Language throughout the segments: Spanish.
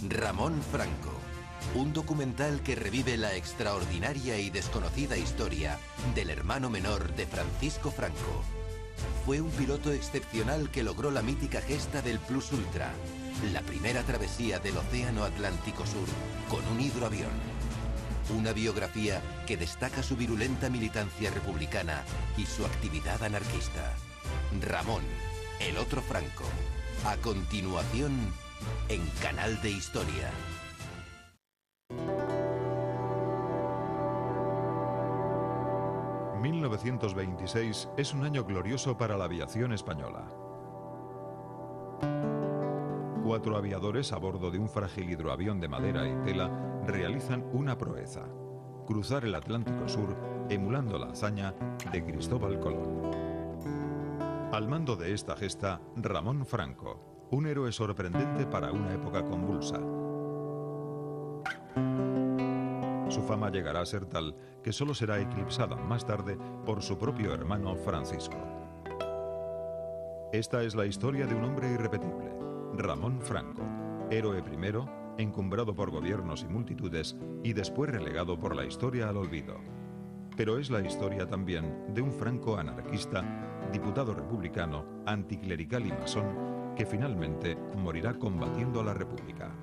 Ramón Franco, un documental que revive la extraordinaria y desconocida historia del hermano menor de Francisco Franco. Fue un piloto excepcional que logró la mítica gesta del Plus Ultra, la primera travesía del Océano Atlántico Sur con un hidroavión. Una biografía que destaca su virulenta militancia republicana y su actividad anarquista. Ramón, el otro Franco. A continuación, en Canal de Historia. ...1926 es un año glorioso para la aviación española. 4 aviadores a bordo de un frágil hidroavión de madera y tela realizan una proeza: cruzar el Atlántico Sur emulando la hazaña de Cristóbal Colón. Al mando de esta gesta, Ramón Franco, un héroe sorprendente para una época convulsa. Su fama llegará a ser tal que solo será eclipsada más tarde por su propio hermano Francisco. Esta es la historia de un hombre irrepetible, Ramón Franco, héroe primero, encumbrado por gobiernos y multitudes y después relegado por la historia al olvido. Pero es la historia también de un Franco anarquista, diputado republicano, anticlerical y masón, que finalmente morirá combatiendo a la República.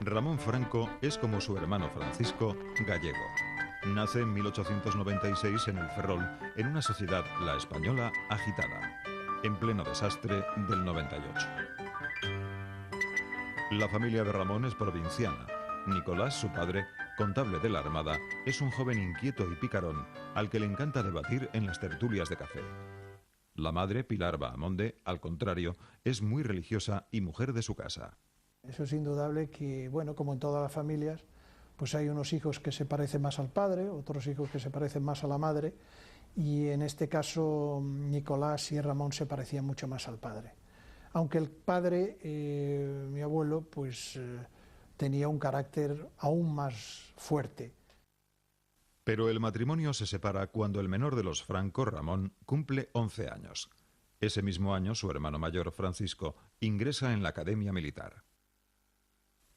Ramón Franco es, como su hermano Francisco, gallego. Nace en 1896 en el Ferrol, en una sociedad, la española, agitada, en pleno desastre del 98. La familia de Ramón es provinciana. Nicolás, su padre, contable de la Armada, es un joven inquieto y picarón al que le encanta debatir en las tertulias de café. La madre, Pilar Bahamonde, al contrario, es muy religiosa y mujer de su casa. Eso es indudable que, bueno, como en todas las familias, pues hay unos hijos que se parecen más al padre, otros hijos que se parecen más a la madre, y en este caso Nicolás y Ramón se parecían mucho más al padre. Aunque el padre, mi abuelo, pues tenía un carácter aún más fuerte. Pero el matrimonio se separa cuando el menor de los Franco, Ramón, cumple 11 años. Ese mismo año su hermano mayor, Francisco, ingresa en la Academia Militar.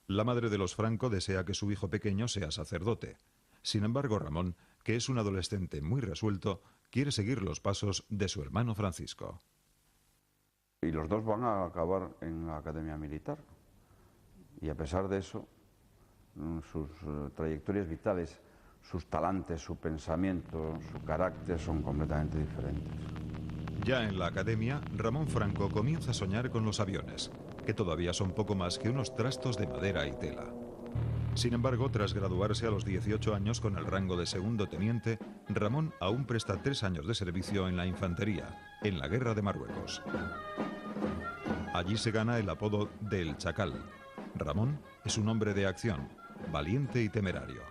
La madre de los Franco desea que su hijo pequeño sea sacerdote. Sin embargo, Ramón, que es un adolescente muy resuelto, quiere seguir los pasos de su hermano Francisco. Y los dos van a acabar en la Academia Militar. Y a pesar de eso, sus trayectorias vitales, sus talantes, su pensamiento, su carácter son completamente diferentes. Ya en la academia, Ramón Franco comienza a soñar con los aviones, que todavía son poco más que unos trastos de madera y tela. Sin embargo, tras graduarse a los 18 años con el rango de segundo teniente, Ramón aún presta 3 años de servicio en la infantería, en la Guerra de Marruecos. Allí se gana el apodo de El Chacal. Ramón es un hombre de acción, valiente y temerario.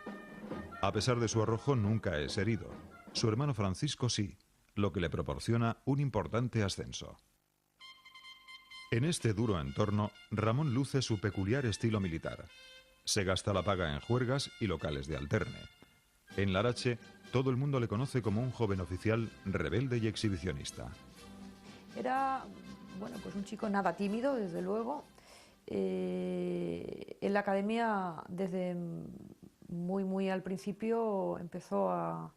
A pesar de su arrojo, nunca es herido. Su hermano Francisco sí, lo que le proporciona un importante ascenso. En este duro entorno, Ramón luce su peculiar estilo militar. Se gasta la paga en juergas y locales de alterne. En Larache, todo el mundo le conoce como un joven oficial rebelde y exhibicionista. Era, bueno, pues un chico nada tímido, desde luego. En la academia, desde muy al principio, empezó a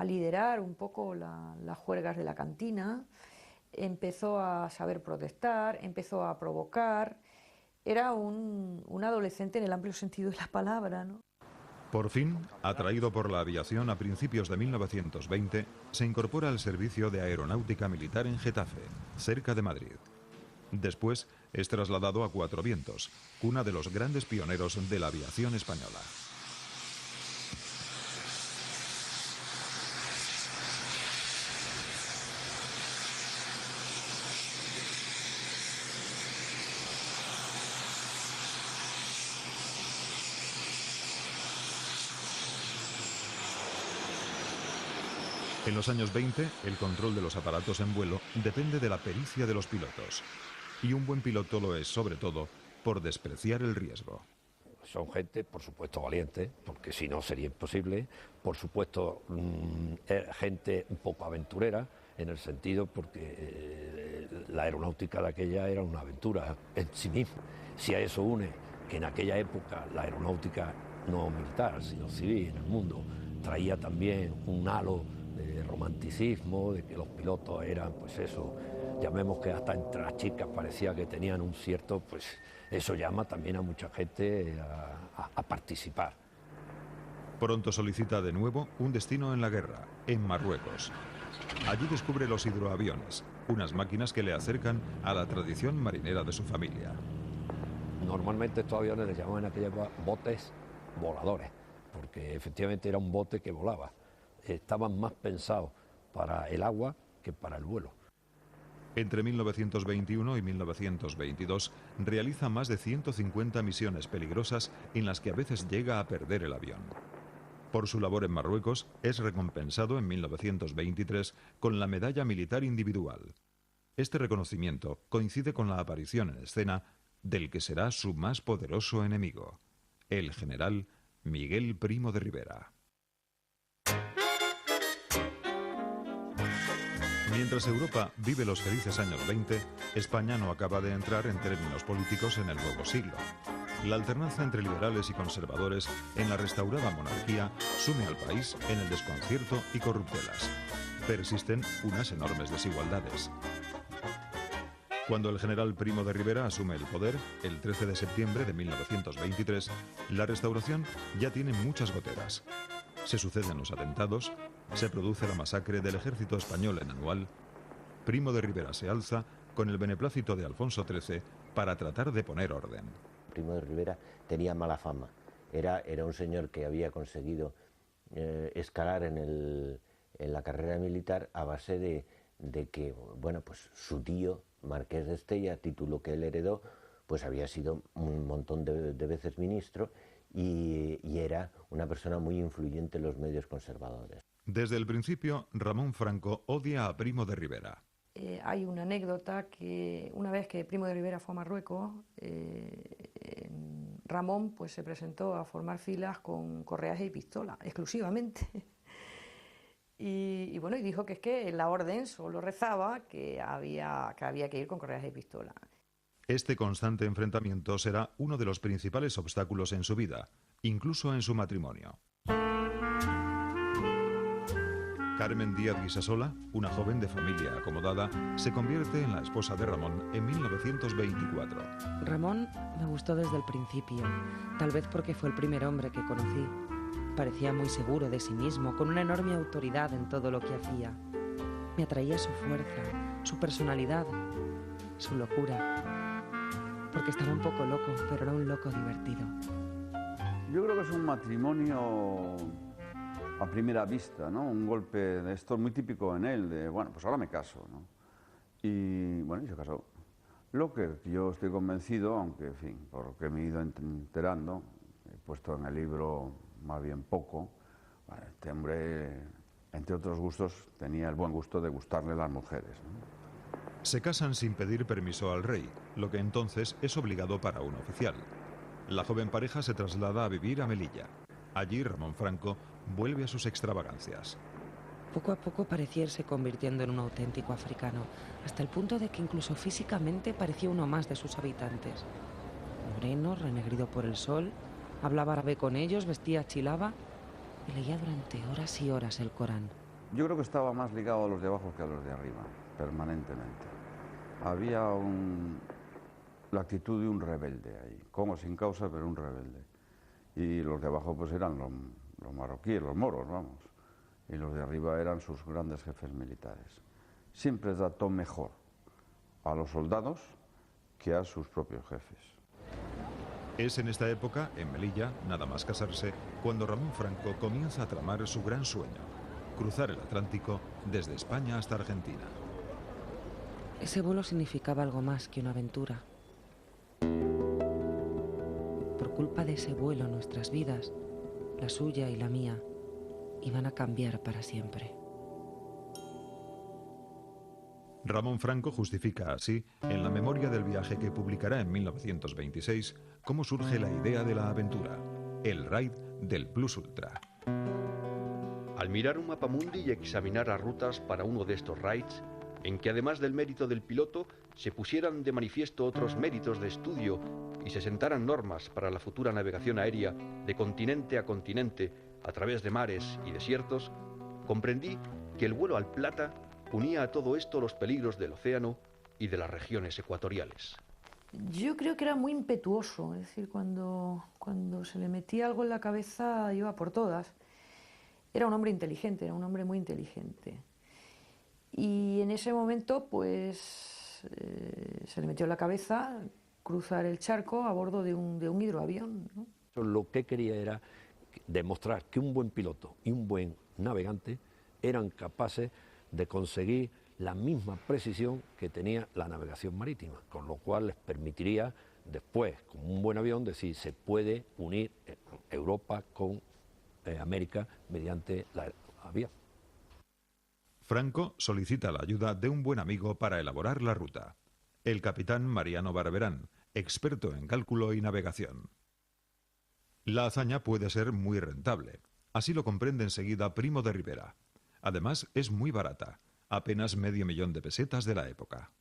liderar un poco las juergas de la cantina, empezó a saber protestar, empezó a provocar. Era un adolescente en el amplio sentido de la palabra, ¿no? Por fin, atraído por la aviación a principios de 1920, se incorpora al servicio de aeronáutica militar en Getafe, cerca de Madrid. Después es trasladado a Cuatro Vientos, cuna de los grandes pioneros de la aviación española. En los años 20, el control de los aparatos en vuelo depende de la pericia de los pilotos. Y un buen piloto lo es, sobre todo, por despreciar el riesgo. son gente, por supuesto, valiente, porque si no sería imposible, por supuesto, gente un poco aventurera, en el sentido porque la aeronáutica de aquella era una aventura en sí misma. Si a eso une que en aquella época la aeronáutica no militar, sino civil en el mundo, traía también un halo de romanticismo, de que los pilotos eran, pues eso, llamemos que hasta entre las chicas parecía que tenían un cierto, pues eso llama también a mucha gente a participar. Pronto solicita de nuevo un destino en la guerra, en Marruecos. Allí descubre los hidroaviones, unas máquinas que le acercan a la tradición marinera de su familia. Normalmente estos aviones les llamaban en aquella época botes voladores, porque efectivamente era un bote que volaba. Estaban más pensados para el agua que para el vuelo. Entre 1921 y 1922 realiza más de 150 misiones peligrosas en las que a veces llega a perder el avión. Por su labor en Marruecos es recompensado en 1923 con la Medalla Militar Individual. Este reconocimiento coincide con la aparición en escena del que será su más poderoso enemigo, el general Miguel Primo de Rivera. Mientras Europa vive los felices años 20, España no acaba de entrar en términos políticos en el nuevo siglo. La alternanza entre liberales y conservadores en la restaurada monarquía sume al país en el desconcierto y corruptelas. Persisten unas enormes desigualdades. Cuando el general Primo de Rivera asume el poder, el 13 de septiembre de 1923, la restauración ya tiene muchas goteras. Se suceden los atentados, se produce la masacre del ejército español en Anual. Primo de Rivera se alza con el beneplácito de Alfonso XIII para tratar de poner orden. Primo de Rivera tenía mala fama. Era un señor que había conseguido escalar en la carrera militar a base de que, bueno, pues su tío, Marqués de Estella, título que él heredó, pues había sido un montón de veces ministro y era una persona muy influyente en los medios conservadores. Desde el principio, Ramón Franco odia a Primo de Rivera. Hay una anécdota que una vez que Primo de Rivera fue a Marruecos, Ramón pues se presentó a formar filas con correaje y pistola, exclusivamente. Y bueno, y dijo que es que la orden solo rezaba que había que ir con correaje y pistola. Este constante enfrentamiento será uno de los principales obstáculos en su vida, incluso en su matrimonio. Carmen Díaz Guisasola, una joven de familia acomodada, se convierte en la esposa de Ramón en 1924. Ramón me gustó desde el principio, tal vez porque fue el primer hombre que conocí. Parecía muy seguro de sí mismo, con una enorme autoridad en todo lo que hacía. Me atraía su fuerza, su personalidad, su locura. Porque estaba un poco loco, pero era un loco divertido. Yo creo que es un matrimonio a primera vista, ¿no? Un golpe de esto muy típico en él, de, bueno, pues ahora me caso, ¿no? Y, bueno, y se casó. Lo que yo estoy convencido, aunque, en fin, por lo que me he ido enterando, he puesto en el libro más bien poco, bueno, este hombre, entre otros gustos, tenía el buen gusto de gustarle las mujeres, ¿no? Se casan sin pedir permiso al rey, lo que entonces es obligado para un oficial. La joven pareja se traslada a vivir a Melilla. Allí Ramón Franco vuelve a sus extravagancias. Poco a poco parecía irse convirtiendo en un auténtico africano, hasta el punto de que incluso físicamente parecía uno más de sus habitantes. Moreno, renegrido por el sol, hablaba árabe con ellos, vestía chilaba y leía durante horas y horas el Corán. Yo creo que estaba más ligado a los de abajo que a los de arriba, permanentemente. Había la actitud de un rebelde ahí, con o sin causa, pero un rebelde. Y los de abajo pues eran los marroquíes, los moros, vamos. Y los de arriba eran sus grandes jefes militares. Siempre trató mejor a los soldados que a sus propios jefes. Es en esta época, en Melilla, nada más casarse, cuando Ramón Franco comienza a tramar su gran sueño: cruzar el Atlántico desde España hasta Argentina. Ese vuelo significaba algo más que una aventura. Por culpa de ese vuelo, nuestras vidas, la suya y la mía, iban a cambiar para siempre. Ramón Franco justifica así, en la memoria del viaje que publicará en 1926, cómo surge la idea de la aventura, el raid del Plus Ultra. Al mirar un mapamundi y examinar las rutas para uno de estos raids, en que además del mérito del piloto se pusieran de manifiesto otros méritos de estudio y se sentaran normas para la futura navegación aérea de continente a continente a través de mares y desiertos, comprendí que el vuelo al Plata unía a todo esto los peligros del océano y de las regiones ecuatoriales. Yo creo que era muy impetuoso, es decir, cuando se le metía algo en la cabeza iba por todas. Era un hombre inteligente, era un hombre muy inteligente. Y en ese momento, pues, se le metió en la cabeza cruzar el charco a bordo de un hidroavión, ¿no? Lo que quería era demostrar que un buen piloto y un buen navegante eran capaces de conseguir la misma precisión que tenía la navegación marítima, con lo cual les permitiría después, con un buen avión, decir se puede unir Europa con América mediante la avión. Franco solicita la ayuda de un buen amigo para elaborar la ruta, el capitán Mariano Barberán, experto en cálculo y navegación. La hazaña puede ser muy rentable, así lo comprende enseguida Primo de Rivera. Además, es muy barata, apenas $500,000 de pesetas de la época.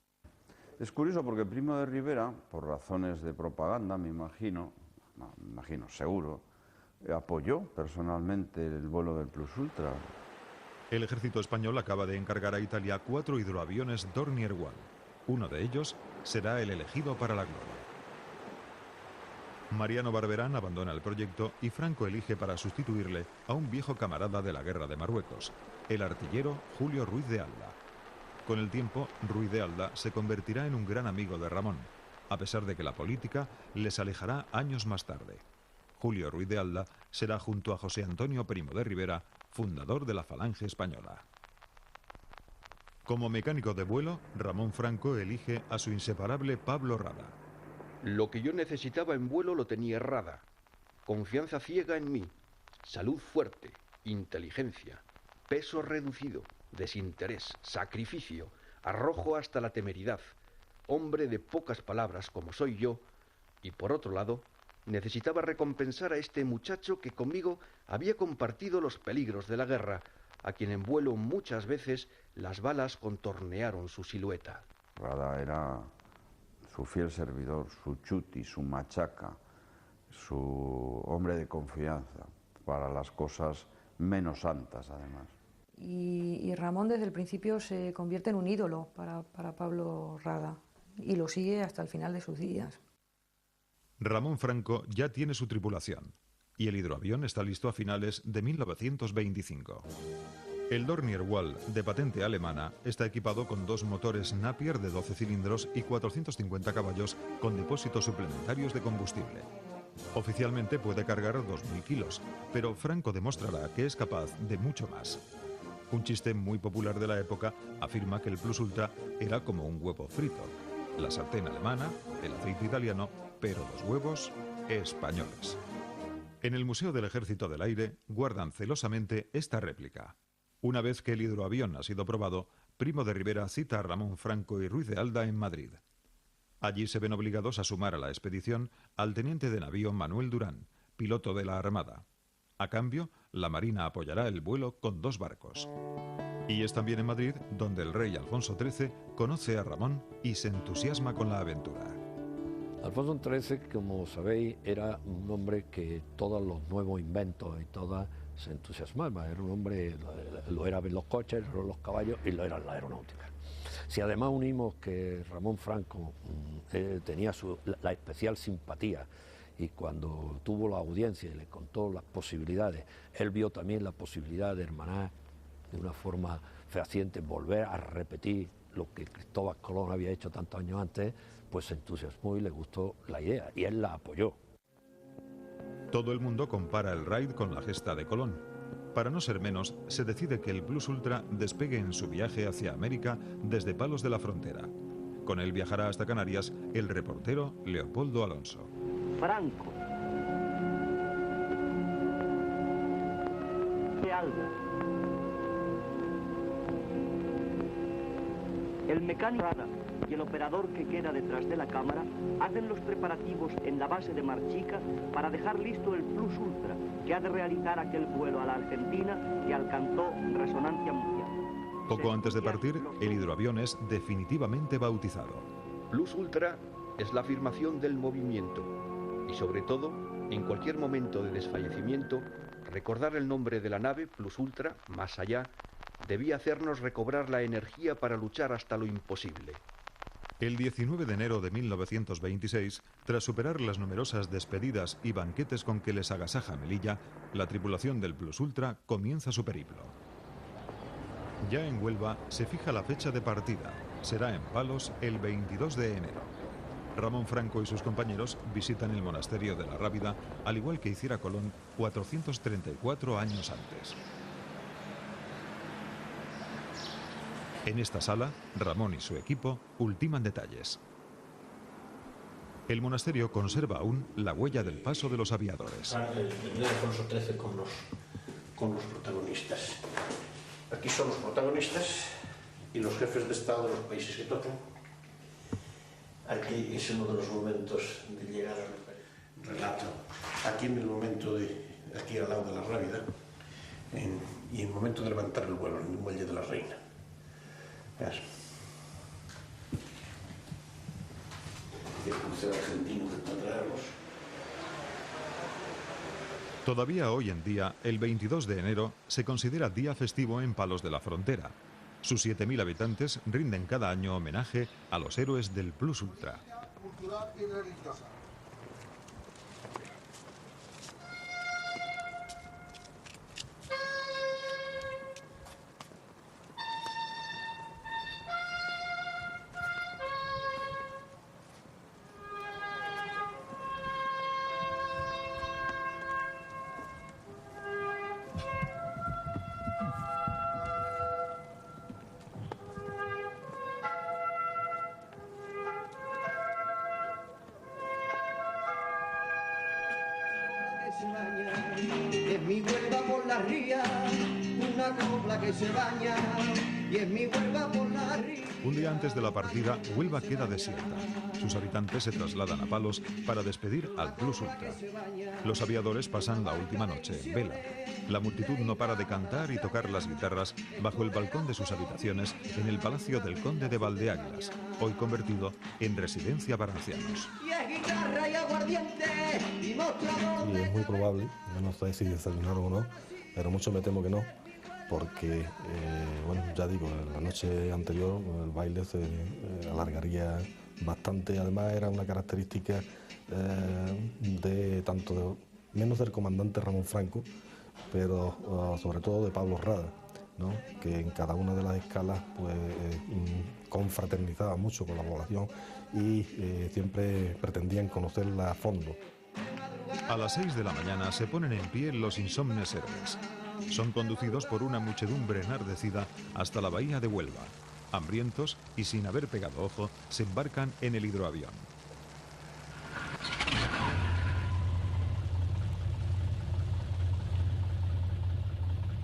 Es curioso porque Primo de Rivera, por razones de propaganda, me imagino seguro, apoyó personalmente el vuelo del Plus Ultra. El ejército español acaba de encargar a Italia 4 hidroaviones Dornier One. Uno de ellos será el elegido para la gloria. Mariano Barberán abandona el proyecto y Franco elige para sustituirle a un viejo camarada de la guerra de Marruecos, el artillero Julio Ruiz de Alda. Con el tiempo, Ruiz de Alda se convertirá en un gran amigo de Ramón, a pesar de que la política les alejará años más tarde. Julio Ruiz de Alda será junto a José Antonio Primo de Rivera, fundador de la Falange Española. Como mecánico de vuelo, Ramón Franco elige a su inseparable Pablo Rada. Lo que yo necesitaba en vuelo lo tenía Rada. Confianza ciega en mí, salud fuerte, inteligencia, peso reducido, desinterés, sacrificio, arrojo hasta la temeridad, hombre de pocas palabras como soy yo, y por otro lado, necesitaba recompensar a este muchacho que conmigo había compartido los peligros de la guerra, a quien en vuelo muchas veces las balas contornearon su silueta. Rada era su fiel servidor, su chuti, su machaca, su hombre de confianza para las cosas menos santas, además. Y Ramón desde el principio se convierte en un ídolo para Pablo Rada y lo sigue hasta el final de sus días. Ramón Franco ya tiene su tripulación y el hidroavión está listo a finales de 1925. El Dornier Wal, de patente alemana, está equipado con 2 motores Napier de 12 cilindros y 450 caballos con depósitos suplementarios de combustible. Oficialmente puede cargar 2.000 kilos, pero Franco demostrará que es capaz de mucho más. Un chiste muy popular de la época afirma que el Plus Ultra era como un huevo frito. La sartén alemana, el aceite italiano, pero los huevos españoles. En el Museo del Ejército del Aire guardan celosamente esta réplica. Una vez que el hidroavión ha sido probado, Primo de Rivera cita a Ramón Franco y Ruiz de Alda en Madrid. Allí se ven obligados a sumar a la expedición al teniente de navío Manuel Durán, piloto de la Armada. A cambio, la Marina apoyará el vuelo con 2 barcos. Y es también en Madrid donde el rey Alfonso XIII conoce a Ramón y se entusiasma con la aventura. Alfonso XIII, como sabéis, era un hombre que todos los nuevos inventos y todas se entusiasmaba. Era un hombre, lo eran los coches, lo eran los caballos y lo era la aeronáutica. Si además unimos que Ramón Franco tenía la especial simpatía y cuando tuvo la audiencia y le contó las posibilidades, él vio también la posibilidad de hermanar de una forma fehaciente, volver a repetir lo que Cristóbal Colón había hecho tantos años antes, pues se entusiasmó y le gustó la idea y él la apoyó. Todo el mundo compara el raid con la gesta de Colón. Para no ser menos, se decide que el Plus Ultra despegue en su viaje hacia América desde Palos de la Frontera. Con él viajará hasta Canarias el reportero Leopoldo Alonso. Franco. De Alda. El mecánico y el operador que queda detrás de la cámara hacen los preparativos en la base de Marchica para dejar listo el Plus Ultra, que ha de realizar aquel vuelo a la Argentina que alcanzó resonancia mundial. Poco antes de partir, el hidroavión es definitivamente bautizado. Plus Ultra es la afirmación del movimiento y, sobre todo, en cualquier momento de desfallecimiento, recordar el nombre de la nave Plus Ultra, más allá, debía hacernos recobrar la energía para luchar hasta lo imposible. El 19 de enero de 1926, tras superar las numerosas despedidas y banquetes con que les agasaja Melilla, la tripulación del Plus Ultra comienza su periplo. Ya en Huelva se fija la fecha de partida. Será en Palos el 22 de enero. Ramón Franco y sus compañeros visitan el monasterio de la Rábida, al igual que hiciera Colón 434 años antes. En esta sala, Ramón y su equipo ultiman detalles. El monasterio conserva aún la huella del paso de los aviadores. El Alfonso XIII con los protagonistas. Aquí son los protagonistas y los jefes de Estado de los países que tocan. Aquí es uno de los momentos de llegar al relato. Aquí en el momento de, aquí al lado de la Rábida, y en el momento de levantar el vuelo en el muelle de la Reina. Veas. El crucero argentino que traerlos. Todavía hoy en día, el 22 de enero, se considera día festivo en Palos de la Frontera. Sus 7.000 habitantes rinden cada año homenaje a los héroes del Plus Ultra. Cultural y religiosa. Y en mi Huelva por la ría, una copla que se baña, y en mi Huelva por la ría. Un día antes de la partida, Huelva queda desierta. Sus habitantes se trasladan a Palos para despedir al Plus Ultra. Los aviadores pasan la última noche en vela. La multitud no para de cantar y tocar las guitarras bajo el balcón de sus habitaciones en el Palacio del Conde de Valdeáguilas, hoy convertido en residencia para ancianos. Y es guitarra y aguardiente y mostrador. Y es muy probable, yo no sé si desayunaron o no, pero mucho me temo que no, porque, bueno, ya digo, la noche anterior el baile se alargaría bastante. Además era una característica de tanto menos del comandante Ramón Franco, pero sobre todo de Pablo Rada, ¿no? Que en cada una de las escalas pues confraternizaba mucho con la población y siempre pretendían conocerla a fondo. A las 6 de la mañana se ponen en pie los insomnes héroes. Son conducidos por una muchedumbre enardecida hasta la bahía de Huelva. Hambrientos y sin haber pegado ojo, se embarcan en el hidroavión.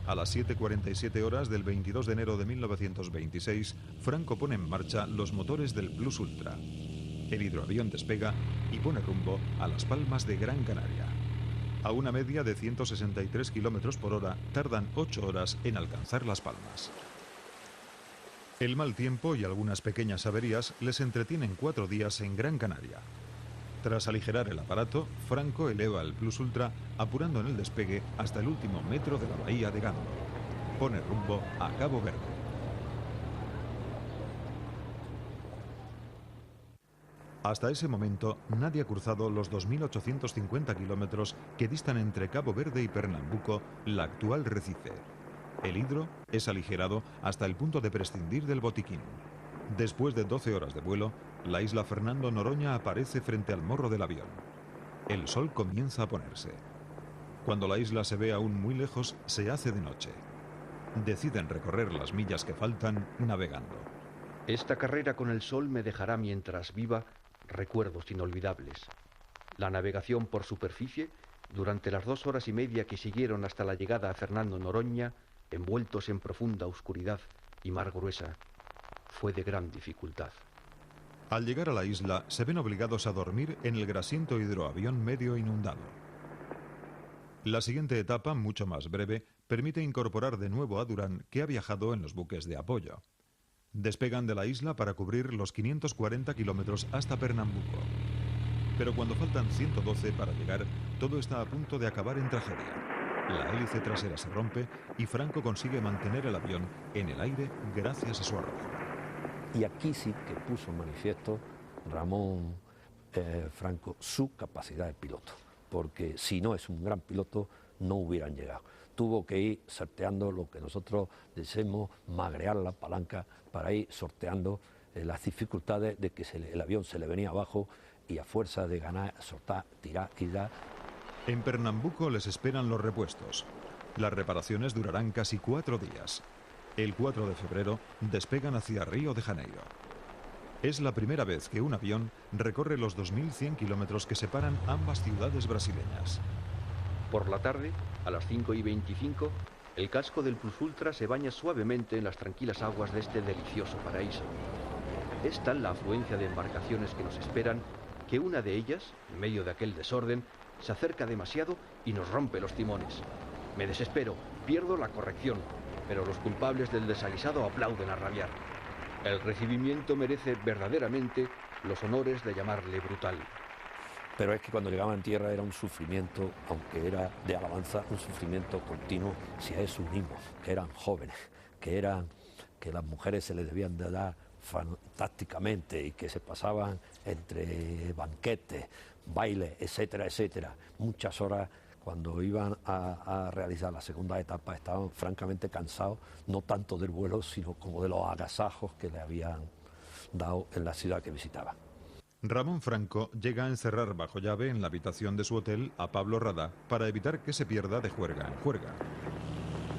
A las 7:47 horas del 22 de enero de 1926, Franco pone en marcha los motores del Plus Ultra. El hidroavión despega y pone rumbo a Las Palmas de Gran Canaria. A una media de 163 km por hora, tardan 8 horas en alcanzar Las Palmas. El mal tiempo y algunas pequeñas averías les entretienen 4 días en Gran Canaria. Tras aligerar el aparato, Franco eleva el Plus Ultra, apurando en el despegue hasta el último metro de la bahía de Gando. Pone rumbo a Cabo Verde. Hasta ese momento, nadie ha cruzado los 2.850 kilómetros que distan entre Cabo Verde y Pernambuco, la actual Recife. El hidro es aligerado hasta el punto de prescindir del botiquín. Después de 12 horas de vuelo, la isla Fernando Noroña aparece frente al morro del avión. El sol comienza a ponerse. Cuando la isla se ve aún muy lejos, se hace de noche. Deciden recorrer las millas que faltan navegando. Esta carrera con el sol me dejará mientras viva recuerdos inolvidables. La navegación por superficie, durante las 2 horas y media que siguieron hasta la llegada a Fernando Noroña, envueltos en profunda oscuridad y mar gruesa. fue de gran dificultad. Al llegar a la isla, se ven obligados a dormir en el grasiento hidroavión medio inundado. La siguiente etapa, mucho más breve, permite incorporar de nuevo a Durán, que ha viajado en los buques de apoyo. Despegan de la isla para cubrir los 540 kilómetros hasta Pernambuco. Pero cuando faltan 112 para llegar, todo está a punto de acabar en tragedia. La hélice trasera se rompe y Franco consigue mantener el avión en el aire gracias a su arrojo. Y aquí sí que puso en manifiesto Ramón Franco su capacidad de piloto, porque si no es un gran piloto no hubieran llegado. Tuvo que ir sorteando lo que nosotros decimos magrear la palanca para ir sorteando las dificultades de que el avión se le venía abajo y a fuerza de ganar, soltar, tirar y dar. En Pernambuco les esperan los repuestos. Las reparaciones durarán casi 4 días. El 4 de febrero despegan hacia Río de Janeiro. Es la primera vez que un avión recorre los 2.100 kilómetros que separan ambas ciudades brasileñas. Por la tarde, a las 5:25, el casco del Plus Ultra se baña suavemente en las tranquilas aguas de este delicioso paraíso. Es tal la afluencia de embarcaciones que nos esperan que una de ellas, en medio de aquel desorden, se acerca demasiado y nos rompe los timones. Me desespero, pierdo la corrección, pero los culpables del desaguisado aplauden a rabiar. El recibimiento merece verdaderamente los honores de llamarle brutal. Pero es que cuando llegaban en tierra era un sufrimiento, aunque era de alabanza, un sufrimiento continuo si a eso unimos, que eran jóvenes, que las mujeres se les debían de dar fantásticamente y que se pasaban entre banquetes, bailes, etcétera, etcétera. Muchas horas. Cuando iban a realizar la segunda etapa estaban francamente cansados, no tanto del vuelo, sino como de los agasajos que le habían dado en la ciudad que visitaban. Ramón Franco llega a encerrar bajo llave en la habitación de su hotel a Pablo Radá para evitar que se pierda de juerga en juerga.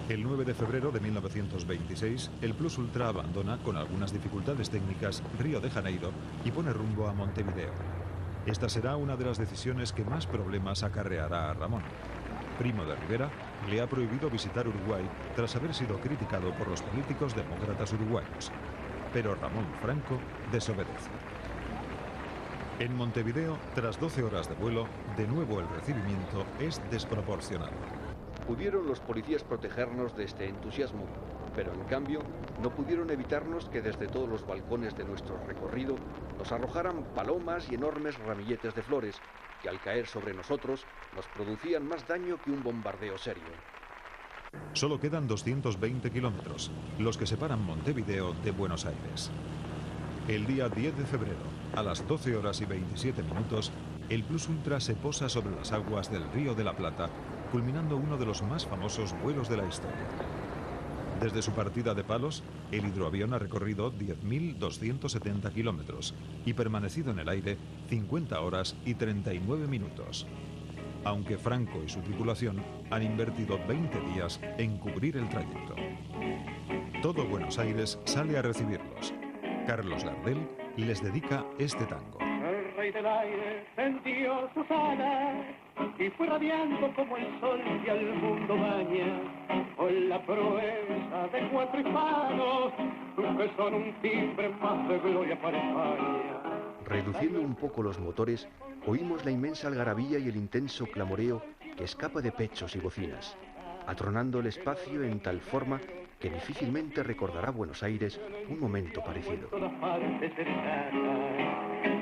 El 9 de febrero de 1926, el Plus Ultra abandona, con algunas dificultades técnicas, Río de Janeiro y pone rumbo a Montevideo. Esta será una de las decisiones que más problemas acarreará a Ramón. Primo de Rivera le ha prohibido visitar Uruguay tras haber sido criticado por los políticos demócratas uruguayos. Pero Ramón Franco desobedece. En Montevideo, tras 12 horas de vuelo, de nuevo el recibimiento es desproporcionado. Pudieron los policías protegernos de este entusiasmo, pero en cambio no pudieron evitarnos que desde todos los balcones de nuestro recorrido nos arrojaran palomas y enormes ramilletes de flores que al caer sobre nosotros nos producían más daño que un bombardeo serio. Solo quedan 220 kilómetros, los que separan Montevideo de Buenos Aires. El día 10 de febrero, a las 12 horas y 27 minutos, el Plus Ultra se posa sobre las aguas del Río de la Plata, culminando uno de los más famosos vuelos de la historia. Desde su partida de Palos, el hidroavión ha recorrido 10.270 kilómetros y permanecido en el aire 50 horas y 39 minutos. Aunque Franco y su tripulación han invertido 20 días en cubrir el trayecto. Todo Buenos Aires sale a recibirlos. Carlos Gardel les dedica este tango. El rey del aire tendió sus alas y fue radiando como el sol que al mundo baña, con la proeza de 4 hispanos que son un timbre más de gloria para España. Reduciendo un poco los motores, oímos la inmensa algarabía y el intenso clamoreo que escapa de pechos y bocinas, atronando el espacio en tal forma que difícilmente recordará Buenos Aires un momento parecido.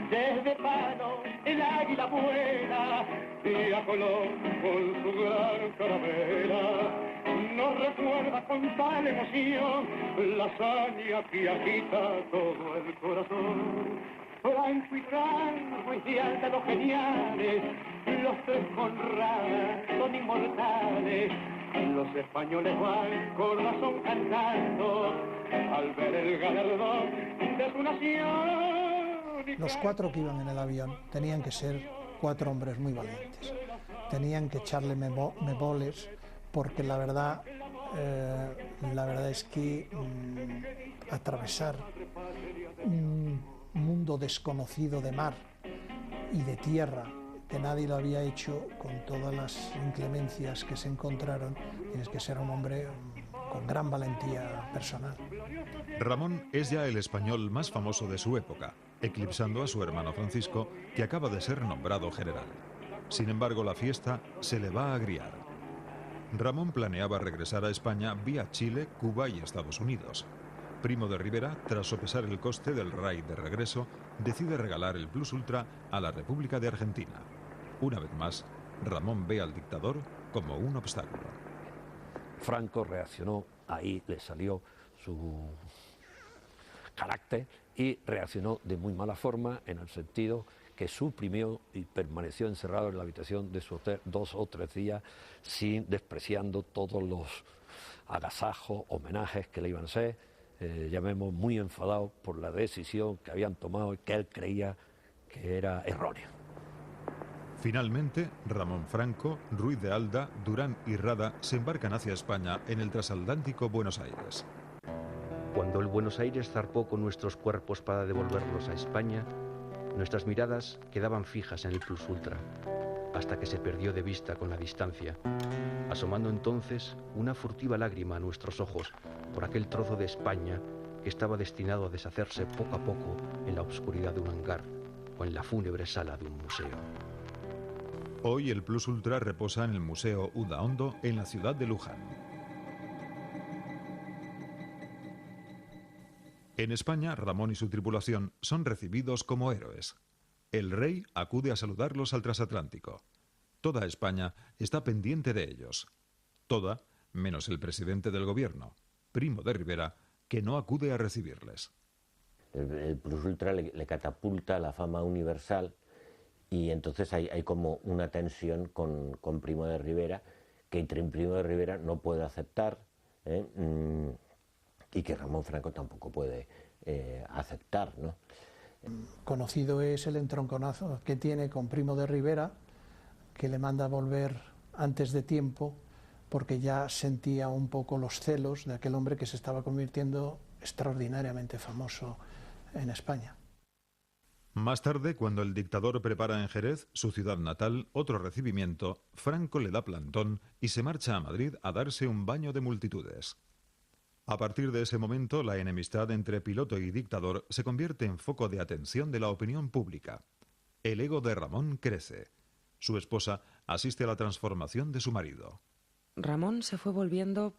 Desde Palo el águila vuela y a Colón con su gran carabela nos recuerda con tal emoción la hazaña que agita todo el corazón. Franco y Franco y de alta los geniales, los tres Conradas son inmortales. Los españoles van corazón cantando al ver el galardón de su nación. Los 4 que iban en el avión tenían que ser 4 hombres muy valientes. Tenían que echarle meboles porque la verdad es que atravesar un mundo desconocido de mar y de tierra, que nadie lo había hecho, con todas las inclemencias que se encontraron, tienes que ser un hombre con gran valentía personal. Ramón es ya el español más famoso de su época, eclipsando a su hermano Francisco, que acaba de ser nombrado general. Sin embargo, la fiesta se le va a agriar. Ramón planeaba regresar a España vía Chile, Cuba y Estados Unidos. Primo de Rivera, tras sopesar el coste del raid de regreso, decide regalar el Plus Ultra a la República de Argentina. Una vez más, Ramón ve al dictador como un obstáculo. Franco reaccionó, ahí le salió su carácter y reaccionó de muy mala forma, en el sentido que suprimió y permaneció encerrado en la habitación de su hotel 2 o 3 días, despreciando todos los agasajos, homenajes que le iban a hacer. Llamemos muy enfadado por la decisión que habían tomado y que él creía que era errónea. Finalmente, Ramón Franco, Ruiz de Alda, Durán y Rada se embarcan hacia España en el transatlántico Buenos Aires. Cuando el Buenos Aires zarpó con nuestros cuerpos para devolverlos a España, nuestras miradas quedaban fijas en el Plus Ultra, hasta que se perdió de vista con la distancia, asomando entonces una furtiva lágrima a nuestros ojos por aquel trozo de España que estaba destinado a deshacerse poco a poco en la oscuridad de un hangar o en la fúnebre sala de un museo. Hoy el Plus Ultra reposa en el Museo Udaondo en la ciudad de Luján. En España, Ramón y su tripulación son recibidos como héroes. El rey acude a saludarlos al transatlántico. Toda España está pendiente de ellos. Toda, menos el presidente del gobierno, Primo de Rivera, que no acude a recibirles. El Plus Ultra le catapulta a la fama universal y entonces hay como una tensión con Primo de Rivera, que Primo de Rivera no puede aceptar, y que Ramón Franco tampoco puede aceptar, ¿no? Conocido es el entronconazo que tiene con Primo de Rivera, que le manda a volver antes de tiempo porque ya sentía un poco los celos de aquel hombre que se estaba convirtiendo extraordinariamente famoso en España. Más tarde, cuando el dictador prepara en Jerez, su ciudad natal, otro recibimiento, Franco le da plantón y se marcha a Madrid a darse un baño de multitudes. A partir de ese momento, la enemistad entre piloto y dictador se convierte en foco de atención de la opinión pública. El ego de Ramón crece. Su esposa asiste a la transformación de su marido. Ramón se fue volviendo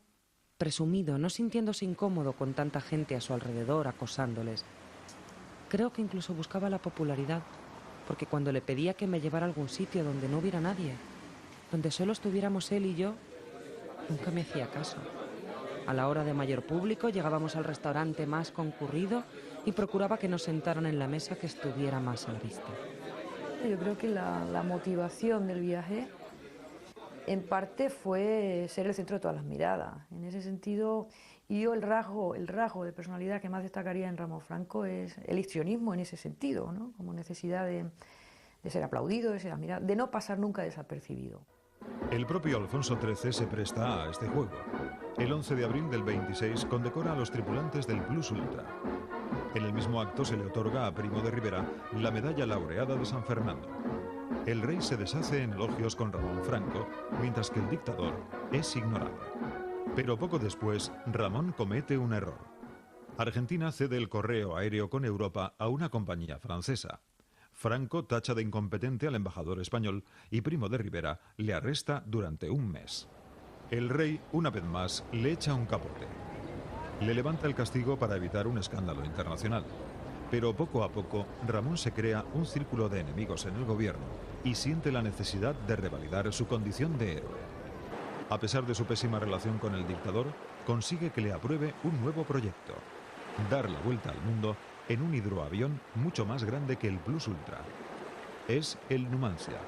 presumido, no sintiéndose incómodo con tanta gente a su alrededor acosándoles. Creo que incluso buscaba la popularidad, porque cuando le pedía que me llevara a algún sitio donde no hubiera nadie, donde solo estuviéramos él y yo, nunca me hacía caso. A la hora de mayor público llegábamos al restaurante más concurrido y procuraba que nos sentaran en la mesa que estuviera más a la vista. Yo creo que la motivación del viaje en parte fue ser el centro de todas las miradas. En ese sentido, y yo el rasgo de personalidad que más destacaría en Ramón Franco es el histrionismo en ese sentido, ¿no? Como necesidad de ser aplaudido, de ser admirado, de no pasar nunca desapercibido. El propio Alfonso XIII se presta a este juego. El 11 de abril del 26 condecora a los tripulantes del Plus Ultra. En el mismo acto se le otorga a Primo de Rivera la medalla laureada de San Fernando. El rey se deshace en elogios con Ramón Franco, mientras que el dictador es ignorado. Pero poco después, Ramón comete un error. Argentina cede el correo aéreo con Europa a una compañía francesa. Franco tacha de incompetente al embajador español y Primo de Rivera le arresta durante un mes. El rey, una vez más, le echa un capote. Le levanta el castigo para evitar un escándalo internacional. Pero poco a poco, Ramón se crea un círculo de enemigos en el gobierno y siente la necesidad de revalidar su condición de héroe. A pesar de su pésima relación con el dictador, consigue que le apruebe un nuevo proyecto: dar la vuelta al mundo en un hidroavión mucho más grande que el Plus Ultra. Es el Numancia,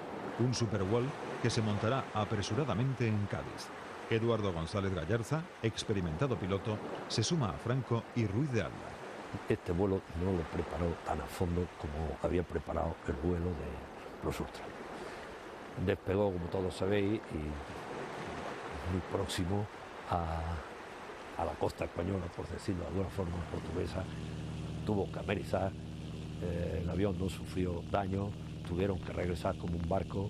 un Superwall que se montará apresuradamente en Cádiz. Eduardo González Gallarza, experimentado piloto, se suma a Franco y Ruiz de Alda. Este vuelo no lo preparó tan a fondo como había preparado el vuelo de Plus Ultra. Despegó, como todos sabéis, y muy próximo a la costa española, por decirlo de alguna forma portuguesa. Tuvo que amerizar, el avión no sufrió daño, tuvieron que regresar como un barco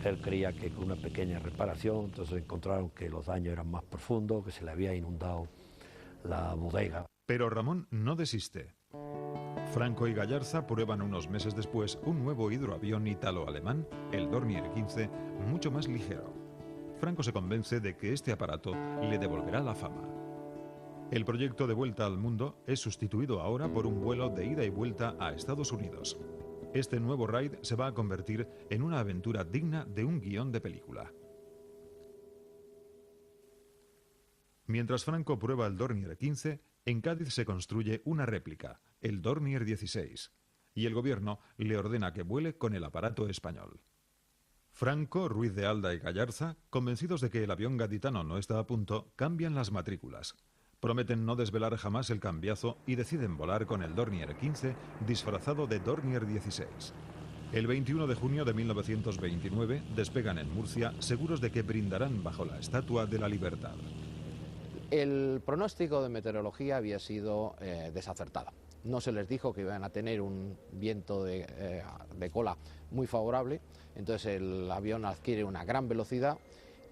Él creía que con una pequeña reparación, entonces encontraron que los daños eran más profundos, que se le había inundado la bodega. Pero Ramón no desiste. Franco y Gallarza prueban unos meses después un nuevo hidroavión ítalo-alemán, el Dornier 15, mucho más ligero. Franco se convence de que este aparato le devolverá la fama. El proyecto de vuelta al mundo es sustituido ahora por un vuelo de ida y vuelta a Estados Unidos. Este nuevo raid se va a convertir en una aventura digna de un guión de película. Mientras Franco prueba el Dornier 15, en Cádiz se construye una réplica, el Dornier 16, y el gobierno le ordena que vuele con el aparato español. Franco, Ruiz de Alda y Gallarza, convencidos de que el avión gaditano no está a punto, cambian las matrículas. Prometen no desvelar jamás el cambiazo y deciden volar con el Dornier 15 disfrazado de Dornier 16. El 21 de junio de 1929 despegan en Murcia, seguros de que brindarán bajo la Estatua de la Libertad. El pronóstico de meteorología había sido desacertado. No se les dijo que iban a tener un viento de cola muy favorable, entonces el avión adquiere una gran velocidad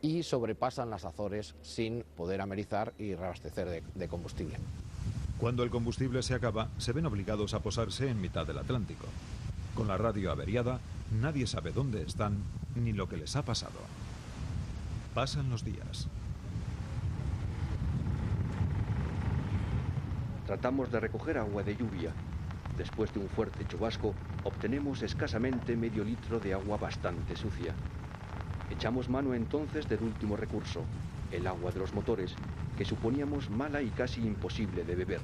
y sobrepasan las Azores sin poder amerizar y reabastecer de combustible. Cuando el combustible se acaba, se ven obligados a posarse en mitad del Atlántico. Con la radio averiada, nadie sabe dónde están ni lo que les ha pasado. Pasan los días. Tratamos de recoger agua de lluvia. Después de un fuerte chubasco, obtenemos escasamente medio litro de agua bastante sucia. Echamos mano entonces del último recurso, el agua de los motores, que suponíamos mala y casi imposible de beber.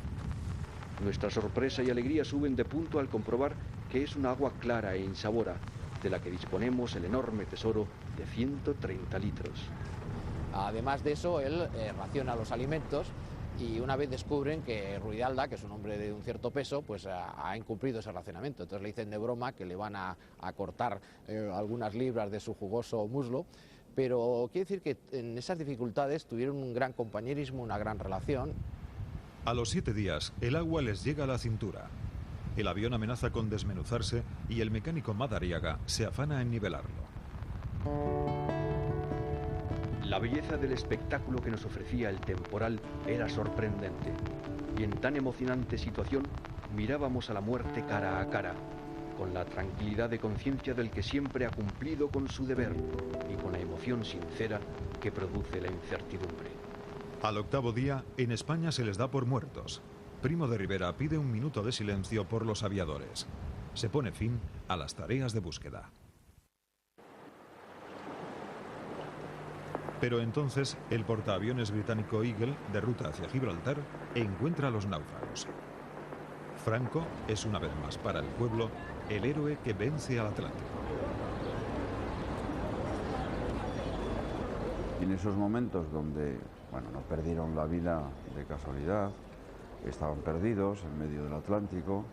Nuestra sorpresa y alegría suben de punto al comprobar que es un agua clara e insabora, de la que disponemos el enorme tesoro de 130 litros. Además de eso, él raciona los alimentos y una vez descubren que Ruiz de Alda, que es un hombre de un cierto peso, pues ha incumplido ese racionamiento. Entonces le dicen de broma que le van a cortar algunas libras de su jugoso muslo, pero quiere decir que en esas dificultades tuvieron un gran compañerismo, una gran relación. A los 7 días, el agua les llega a la cintura. El avión amenaza con desmenuzarse y el mecánico Madariaga se afana en nivelarlo. La belleza del espectáculo que nos ofrecía el temporal era sorprendente, y en tan emocionante situación mirábamos a la muerte cara a cara, con la tranquilidad de conciencia del que siempre ha cumplido con su deber y con la emoción sincera que produce la incertidumbre. Al 8º día, en España se les da por muertos. Primo de Rivera pide un minuto de silencio por los aviadores. Se pone fin a las tareas de búsqueda. Pero entonces el portaaviones británico Eagle, de ruta hacia Gibraltar, encuentra a los náufragos. Franco es una vez más para el pueblo el héroe que vence al Atlántico. Y en esos momentos donde, bueno, no perdieron la vida de casualidad, estaban perdidos en medio del Atlántico,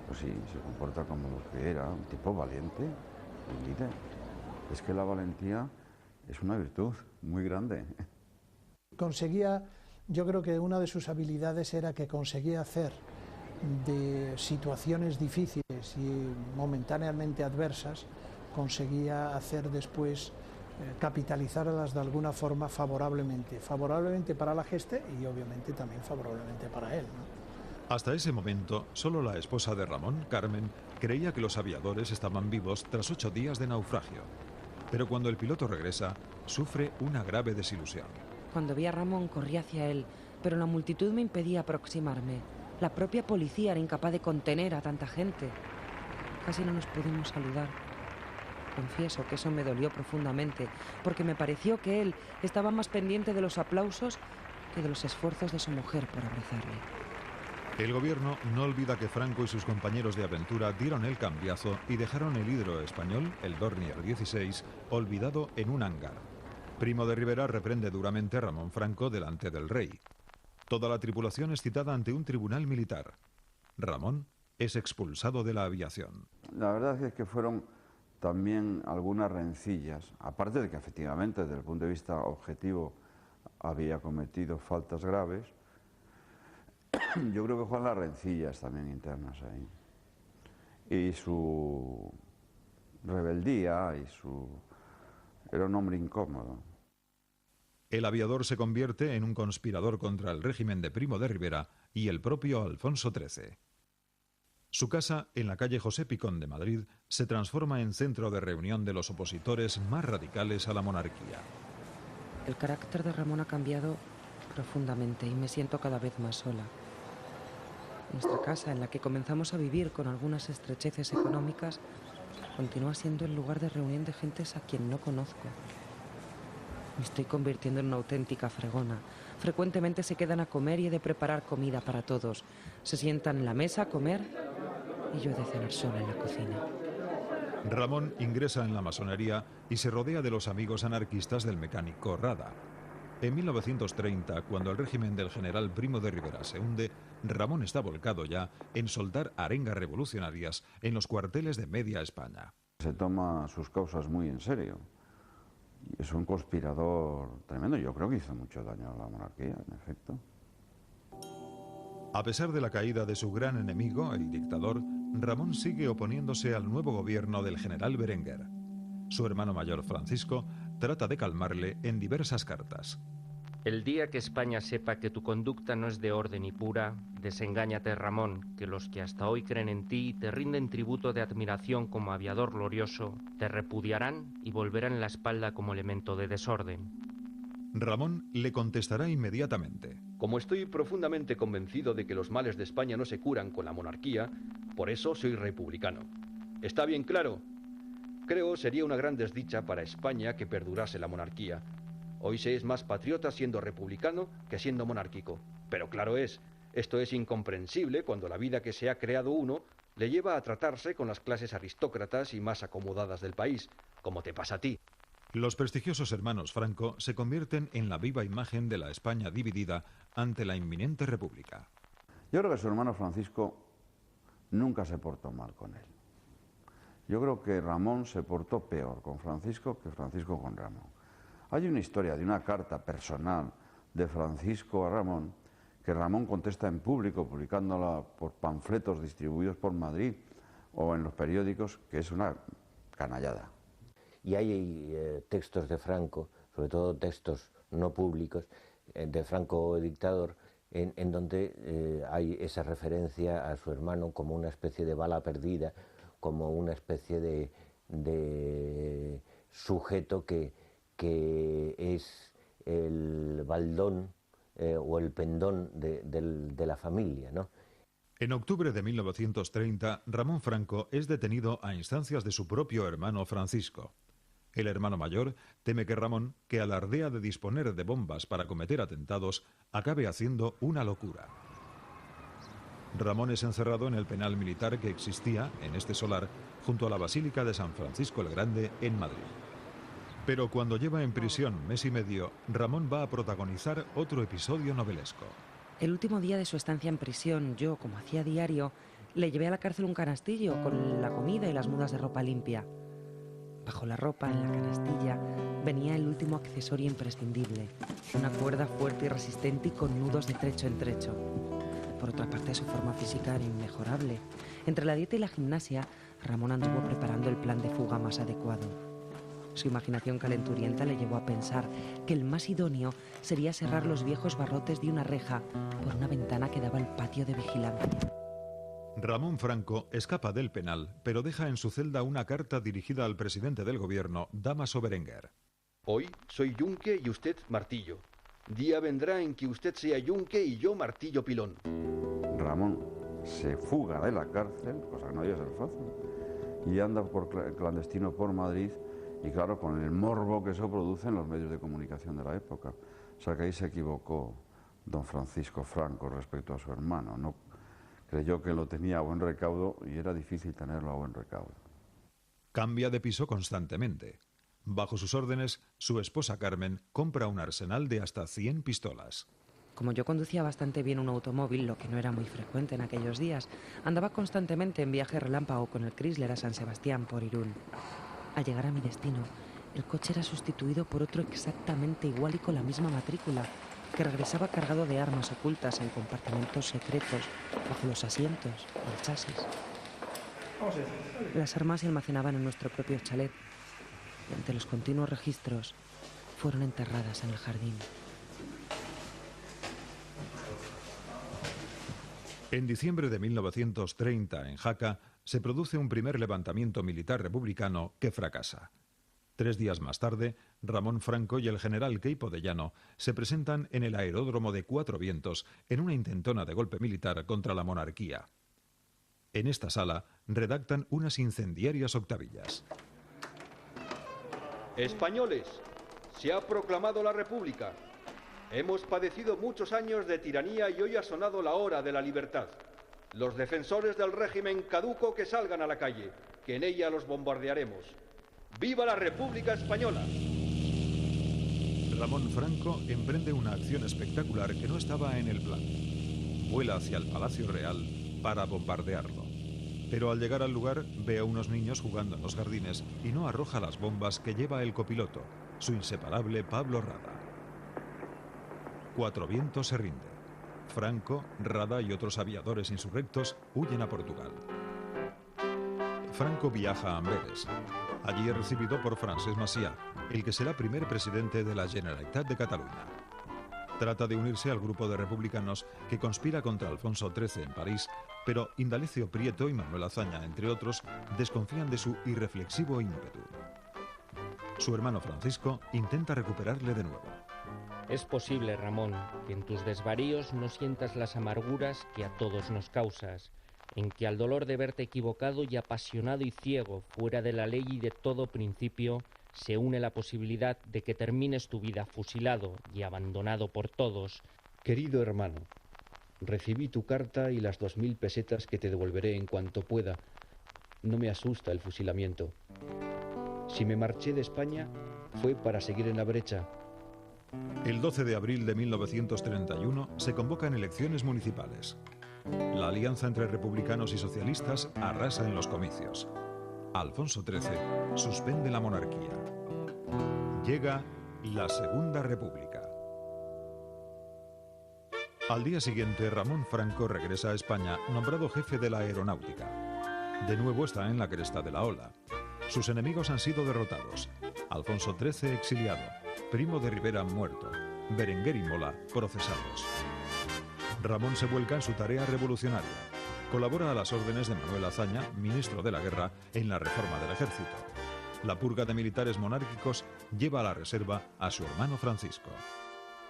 pues sí, se comporta como lo que era, un tipo valiente, un líder. Es que la valentía es una virtud muy grande. Conseguía, yo creo que una de sus habilidades era que conseguía hacer de situaciones difíciles y momentáneamente adversas, conseguía hacer después, capitalizarlas de alguna forma favorablemente para la geste y obviamente también favorablemente para él, ¿no? Hasta ese momento, solo la esposa de Ramón, Carmen, creía que los aviadores estaban vivos tras 8 días de naufragio. Pero cuando el piloto regresa, sufre una grave desilusión. Cuando vi a Ramón corrí hacia él, pero la multitud me impedía aproximarme. La propia policía era incapaz de contener a tanta gente. Casi no nos pudimos saludar. Confieso que eso me dolió profundamente, porque me pareció que él estaba más pendiente de los aplausos que de los esfuerzos de su mujer por abrazarle. El gobierno no olvida que Franco y sus compañeros de aventura dieron el cambiazo y dejaron el hidro español, el Dornier 16, olvidado en un hangar. Primo de Rivera reprende duramente a Ramón Franco delante del rey. Toda la tripulación es citada ante un tribunal militar. Ramón es expulsado de la aviación. La verdad es que fueron también algunas rencillas, aparte de que efectivamente desde el punto de vista objetivo había cometido faltas graves. Yo creo que fueron las rencillas también internas ahí. Y su rebeldía y su Era un hombre incómodo. El aviador se convierte en un conspirador contra el régimen de Primo de Rivera y el propio Alfonso XIII. Su casa, en la calle José Picón de Madrid, se transforma en centro de reunión de los opositores más radicales a la monarquía. El carácter de Ramón ha cambiado profundamente y me siento cada vez más sola. Nuestra casa, en la que comenzamos a vivir con algunas estrecheces económicas, continúa siendo el lugar de reunión de gentes a quien no conozco. Me estoy convirtiendo en una auténtica fregona. Frecuentemente se quedan a comer y he de preparar comida para todos. Se sientan en la mesa a comer y yo he de cenar sola en la cocina. Ramón ingresa en la masonería y se rodea de los amigos anarquistas del mecánico Rada. En 1930, cuando el régimen del general Primo de Rivera se hunde, Ramón está volcado ya en soltar arengas revolucionarias en los cuarteles de media España. Se toma sus causas muy en serio. Es un conspirador tremendo. Yo creo que hizo mucho daño a la monarquía, en efecto. A pesar de la caída de su gran enemigo, el dictador, Ramón sigue oponiéndose al nuevo gobierno del general Berenguer. Su hermano mayor, Francisco, trata de calmarle en diversas cartas. El día que España sepa que tu conducta no es de orden y pura, desengáñate, Ramón, que los que hasta hoy creen en ti y te rinden tributo de admiración como aviador glorioso, te repudiarán y volverán la espalda como elemento de desorden. Ramón le contestará inmediatamente. Como estoy profundamente convencido de que los males de España no se curan con la monarquía, por eso soy republicano. ¿Está bien claro? Creo sería una gran desdicha para España que perdurase la monarquía. Hoy se es más patriota siendo republicano que siendo monárquico. Pero claro es, esto es incomprensible cuando la vida que se ha creado uno le lleva a tratarse con las clases aristócratas y más acomodadas del país, como te pasa a ti. Los prestigiosos hermanos Franco se convierten en la viva imagen de la España dividida ante la inminente república. Yo creo que su hermano Francisco nunca se portó mal con él. Yo creo que Ramón se portó peor con Francisco que Francisco con Ramón. Hay una historia de una carta personal de Francisco a Ramón que Ramón contesta en público, publicándola por panfletos distribuidos por Madrid o en los periódicos, que es una canallada. Y hay textos de Franco, sobre todo textos no públicos, de Franco dictador, en donde hay esa referencia a su hermano como una especie de bala perdida, como una especie de sujeto que es el baldón o el pendón de la familia, ¿no? En octubre de 1930, Ramón Franco es detenido a instancias de su propio hermano Francisco. El hermano mayor teme que Ramón, que alardea de disponer de bombas para cometer atentados, acabe haciendo una locura. Ramón es encerrado en el penal militar que existía en este solar junto a la Basílica de San Francisco el Grande en Madrid. Pero cuando lleva en prisión mes y medio, Ramón va a protagonizar otro episodio novelesco. El último día de su estancia en prisión, yo, como hacía diario, le llevé a la cárcel un canastillo con la comida y las mudas de ropa limpia. Bajo la ropa, en la canastilla, venía el último accesorio imprescindible, una cuerda fuerte y resistente y con nudos de trecho en trecho. Por otra parte, su forma física era inmejorable. Entre la dieta y la gimnasia, Ramón anduvo preparando el plan de fuga más adecuado. Su imaginación calenturienta le llevó a pensar que el más idóneo sería cerrar los viejos barrotes de una reja por una ventana que daba al patio de vigilancia. Ramón Franco escapa del penal, pero deja en su celda una carta dirigida al presidente del gobierno, Dámaso Berenguer. Hoy soy yunque y usted martillo. Día vendrá en que usted sea yunque y yo martillo pilón. Ramón se fuga de la cárcel, cosa que no debe ser fácil, y anda por clandestino por Madrid, y claro, con el morbo que eso produce en los medios de comunicación de la época. O sea que ahí se equivocó don Francisco Franco respecto a su hermano, ¿no? Creyó que lo tenía a buen recaudo y era difícil tenerlo a buen recaudo. Cambia de piso constantemente. Bajo sus órdenes, su esposa Carmen compra un arsenal de hasta 100 pistolas. Como yo conducía bastante bien un automóvil, lo que no era muy frecuente en aquellos días, andaba constantemente en viaje relámpago con el Chrysler a San Sebastián por Irún. Al llegar a mi destino, el coche era sustituido por otro exactamente igual y con la misma matrícula, que regresaba cargado de armas ocultas en compartimentos secretos bajo los asientos del chasis. Las armas se almacenaban en nuestro propio chalet. y ante los continuos registros fueron enterradas en el jardín. En diciembre de 1930, en Jaca, se produce un primer levantamiento militar republicano que fracasa. 3 días más tarde, Ramón Franco y el general Queipo de Llano se presentan en el aeródromo de Cuatro Vientos en una intentona de golpe militar contra la monarquía. En esta sala redactan unas incendiarias octavillas. Españoles, se ha proclamado la República. Hemos padecido muchos años de tiranía y hoy ha sonado la hora de la libertad. Los defensores del régimen caduco que salgan a la calle, que en ella los bombardearemos. ¡Viva la República Española! Ramón Franco emprende una acción espectacular que no estaba en el plan. Vuela hacia el Palacio Real para bombardearlo. Pero al llegar al lugar ve a unos niños jugando en los jardines y no arroja las bombas que lleva el copiloto, su inseparable Pablo Rada. Cuatro Vientos se rinde. Franco, Rada y otros aviadores insurrectos huyen a Portugal. Franco viaja a Amberes. Allí es recibido por Francesc Macià, el que será primer presidente de la Generalitat de Cataluña. Trata de unirse al grupo de republicanos que conspira contra Alfonso XIII en París, pero Indalecio Prieto y Manuel Azaña, entre otros, desconfían de su irreflexivo ímpetu. Su hermano Francisco intenta recuperarle de nuevo. Es posible, Ramón, que en tus desvaríos no sientas las amarguras que a todos nos causas, en que al dolor de verte equivocado y apasionado y ciego, fuera de la ley y de todo principio, se une la posibilidad de que termines tu vida fusilado y abandonado por todos. Querido hermano, recibí tu carta y las 2000 pesetas que te devolveré en cuanto pueda. No me asusta el fusilamiento. Si me marché de España, fue para seguir en la brecha. El 12 de abril de 1931 se convocan elecciones municipales. La alianza entre republicanos y socialistas arrasa en los comicios. Alfonso XIII suspende la monarquía. Llega la Segunda República. Al día siguiente, Ramón Franco regresa a España, nombrado jefe de la aeronáutica. De nuevo está en la cresta de la ola. Sus enemigos han sido derrotados. Alfonso XIII exiliado, Primo de Rivera muerto, Berenguer y Mola procesados. Ramón se vuelca en su tarea revolucionaria. Colabora a las órdenes de Manuel Azaña, ministro de la Guerra, en la reforma del ejército. La purga de militares monárquicos lleva a la reserva a su hermano Francisco.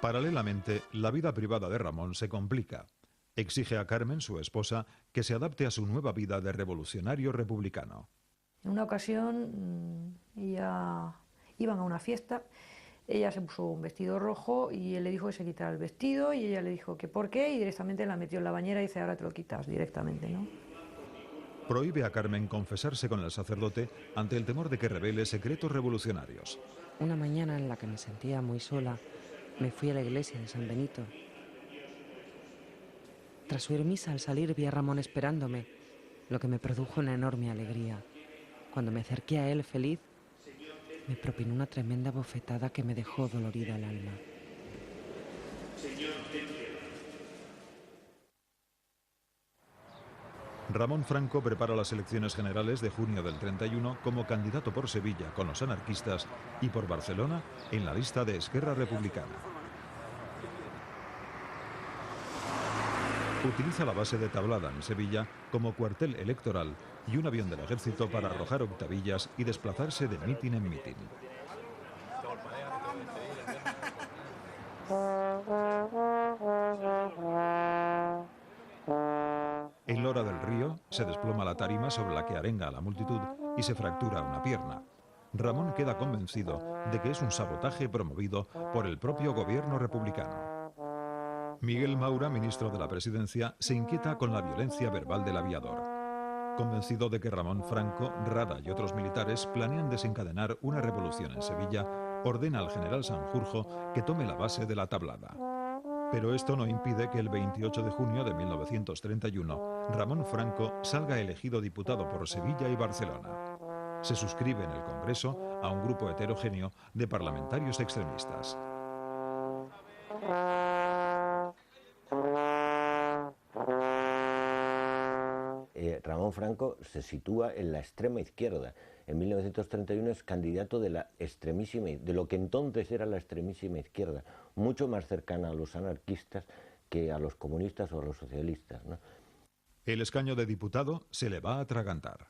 Paralelamente, la vida privada de Ramón se complica. Exige a Carmen, su esposa, que se adapte a su nueva vida de revolucionario republicano. En una ocasión, iban a una fiesta. Ella se puso un vestido rojo y él le dijo que se quitara el vestido y ella le dijo que por qué y directamente la metió en la bañera y dice ahora te lo quitas directamente, ¿no? Prohíbe a Carmen confesarse con el sacerdote ante el temor de que revele secretos revolucionarios. Una mañana en la que me sentía muy sola, me fui a la iglesia de San Benito. Tras oír misa al salir vi a Ramón esperándome, lo que me produjo una enorme alegría. Cuando me acerqué a él feliz, me propinó una tremenda bofetada que me dejó dolorida el alma. Ramón Franco prepara las elecciones generales de junio del 31 como candidato por Sevilla con los anarquistas y por Barcelona en la lista de Esquerra Republicana. Utiliza la base de Tablada en Sevilla como cuartel electoral y un avión del ejército para arrojar octavillas y desplazarse de mitin en mitin. En Lora del Río se desploma la tarima sobre la que arenga a la multitud y se fractura una pierna. Ramón queda convencido de que es un sabotaje promovido por el propio gobierno republicano. Miguel Maura, ministro de la Presidencia, se inquieta con la violencia verbal del aviador. Convencido de que Ramón Franco, Rada y otros militares planean desencadenar una revolución en Sevilla, ordena al general Sanjurjo que tome la base de la Tablada. Pero esto no impide que el 28 de junio de 1931 Ramón Franco salga elegido diputado por Sevilla y Barcelona. Se suscribe en el Congreso a un grupo heterogéneo de parlamentarios extremistas. Ramón Franco se sitúa en la extrema izquierda en 1931 es candidato de la extremísima, de lo que entonces era la extremísima izquierda, mucho más cercana a los anarquistas que a los comunistas o a los socialistas, ¿no? El escaño de diputado se le va a atragantar.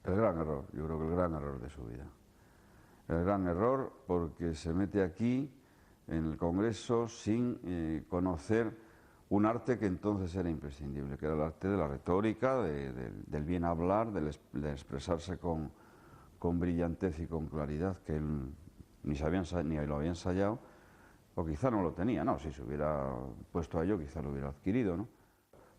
El gran error, yo creo que el gran error de su vida. El gran error porque se mete aquí, en el Congreso, sin conocer un arte que entonces era imprescindible, que era el arte de la retórica, del bien hablar, de expresarse con brillantez y con claridad, que él ni lo había ensayado, o quizá no lo tenía, no, si se hubiera puesto a ello quizá lo hubiera adquirido, ¿no?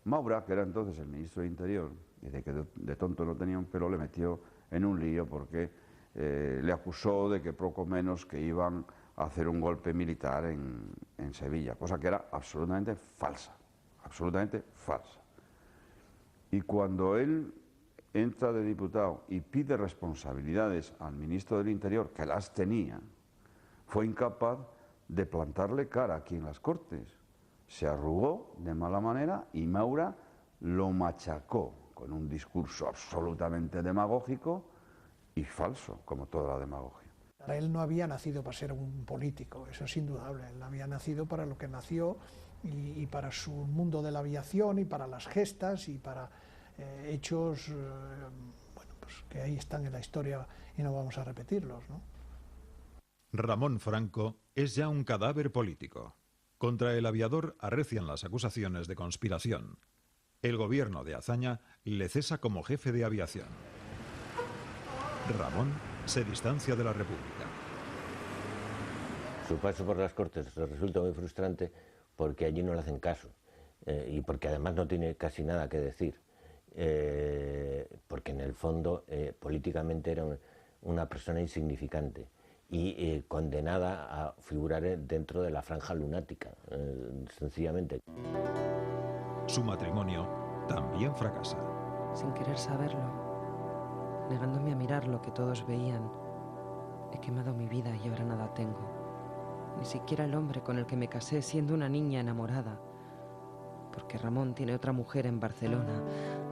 Maura, que era entonces el ministro de Interior, dice que de tonto no tenía un pelo, le metió en un lío porque le acusó de que poco menos que iban a hacer un golpe militar en Sevilla, cosa que era absolutamente falsa, absolutamente falsa. Y cuando él entra de diputado y pide responsabilidades al ministro del Interior, que las tenía, fue incapaz de plantarle cara aquí en las Cortes. Se arrugó de mala manera y Maura lo machacó con un discurso absolutamente demagógico y falso, como toda la demagogia. Él no había nacido para ser un político, eso es indudable. Él había nacido para lo que nació y para su mundo de la aviación y para las gestas y para hechos bueno, pues que ahí están en la historia y no vamos a repetirlos, ¿no? Ramón Franco es ya un cadáver político. Contra el aviador arrecian las acusaciones de conspiración. El gobierno de Azaña le cesa como jefe de aviación. Ramón se distancia de la República. Su paso por las Cortes resulta muy frustrante porque allí no le hacen caso y porque además no tiene casi nada que decir, porque en el fondo políticamente era una persona insignificante y condenada a figurar dentro de la franja lunática, sencillamente. Su matrimonio también fracasa. Sin querer saberlo, negándome a mirar lo que todos veían, he quemado mi vida y ahora nada tengo. Ni siquiera el hombre con el que me casé siendo una niña enamorada, porque Ramón tiene otra mujer en Barcelona,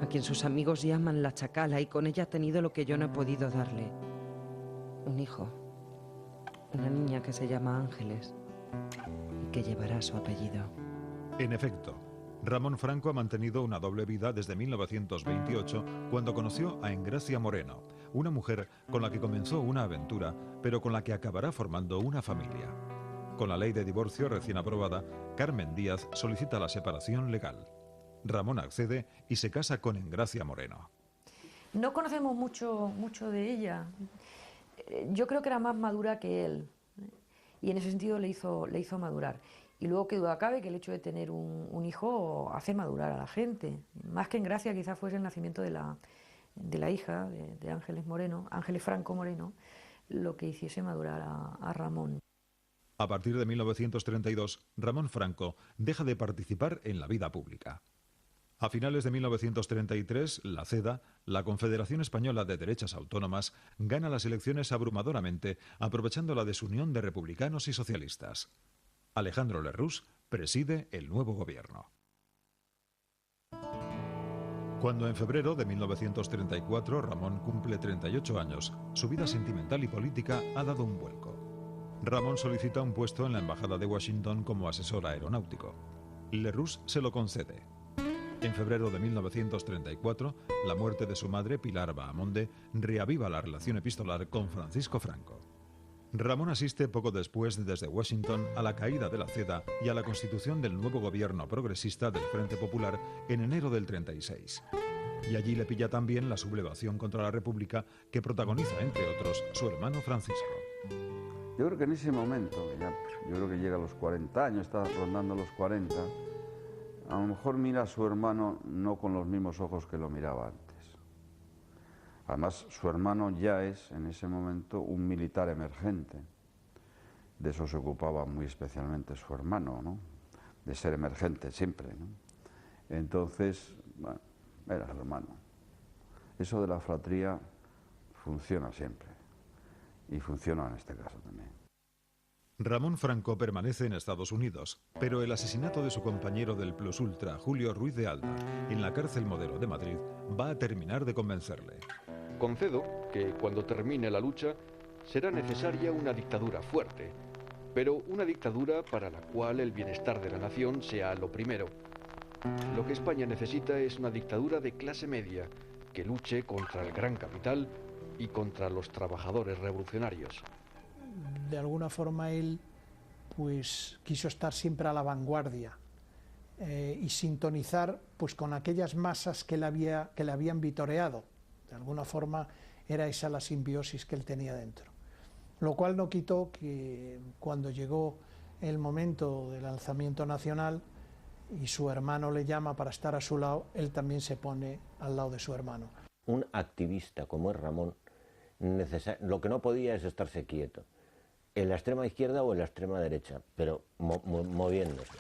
a quien sus amigos llaman la chacala, y con ella ha tenido lo que yo no he podido darle. Un hijo. Una niña que se llama Ángeles y que llevará su apellido. En efecto, Ramón Franco ha mantenido una doble vida desde 1928, cuando conoció a Engracia Moreno, una mujer con la que comenzó una aventura, pero con la que acabará formando una familia. Con la ley de divorcio recién aprobada, Carmen Díaz solicita la separación legal. Ramón accede y se casa con Engracia Moreno. No conocemos mucho de ella. Yo creo que era más madura que él, y en ese sentido le hizo madurar. Y luego, que duda cabe que el hecho de tener un hijo hace madurar a la gente. Más que Engracia, quizás fuese el nacimiento de la hija de Ángeles Franco Moreno, lo que hiciese madurar a Ramón. A partir de 1932, Ramón Franco deja de participar en la vida pública. A finales de 1933, la CEDA, la Confederación Española de Derechas Autónomas, gana las elecciones abrumadoramente, aprovechando la desunión de republicanos y socialistas. Alejandro Lerroux preside el nuevo gobierno. Cuando en febrero de 1934 Ramón cumple 38 años, su vida sentimental y política ha dado un vuelco. Ramón solicita un puesto en la Embajada de Washington como asesor aeronáutico. Lerroux se lo concede. En febrero de 1934, la muerte de su madre, Pilar Bahamonde, reaviva la relación epistolar con Francisco Franco. Ramón asiste poco después desde Washington a la caída de la CEDA y a la constitución del nuevo gobierno progresista del Frente Popular en enero del 36. Y allí le pilla también la sublevación contra la República que protagoniza, entre otros, su hermano Francisco. Yo creo que en ese momento, yo creo que llega a los 40 años, está rondando los 40, a lo mejor mira a su hermano no con los mismos ojos que lo miraba antes. Además, su hermano ya es, en ese momento, un militar emergente. De eso se ocupaba muy especialmente su hermano, ¿no? De ser emergente siempre, ¿no? Entonces, bueno, era su hermano. Eso de la fratría funciona siempre. Y funciona en este caso también. Ramón Franco permanece en Estados Unidos, pero el asesinato de su compañero del Plus Ultra, Julio Ruiz de Alda, en la cárcel Modelo de Madrid, va a terminar de convencerle. Concedo que cuando termine la lucha será necesaria una dictadura fuerte, pero una dictadura para la cual el bienestar de la nación sea lo primero. Lo que España necesita es una dictadura de clase media que luche contra el gran capital y contra los trabajadores revolucionarios. De alguna forma él pues quiso estar siempre a la vanguardia y sintonizar pues con aquellas masas que le habían vitoreado. De alguna forma era esa la simbiosis que él tenía dentro. Lo cual no quitó que cuando llegó el momento del alzamiento nacional y su hermano le llama para estar a su lado, él también se pone al lado de su hermano. Un activista como es Ramón, lo que no podía es estarse quieto, en la extrema izquierda o en la extrema derecha, pero moviéndose.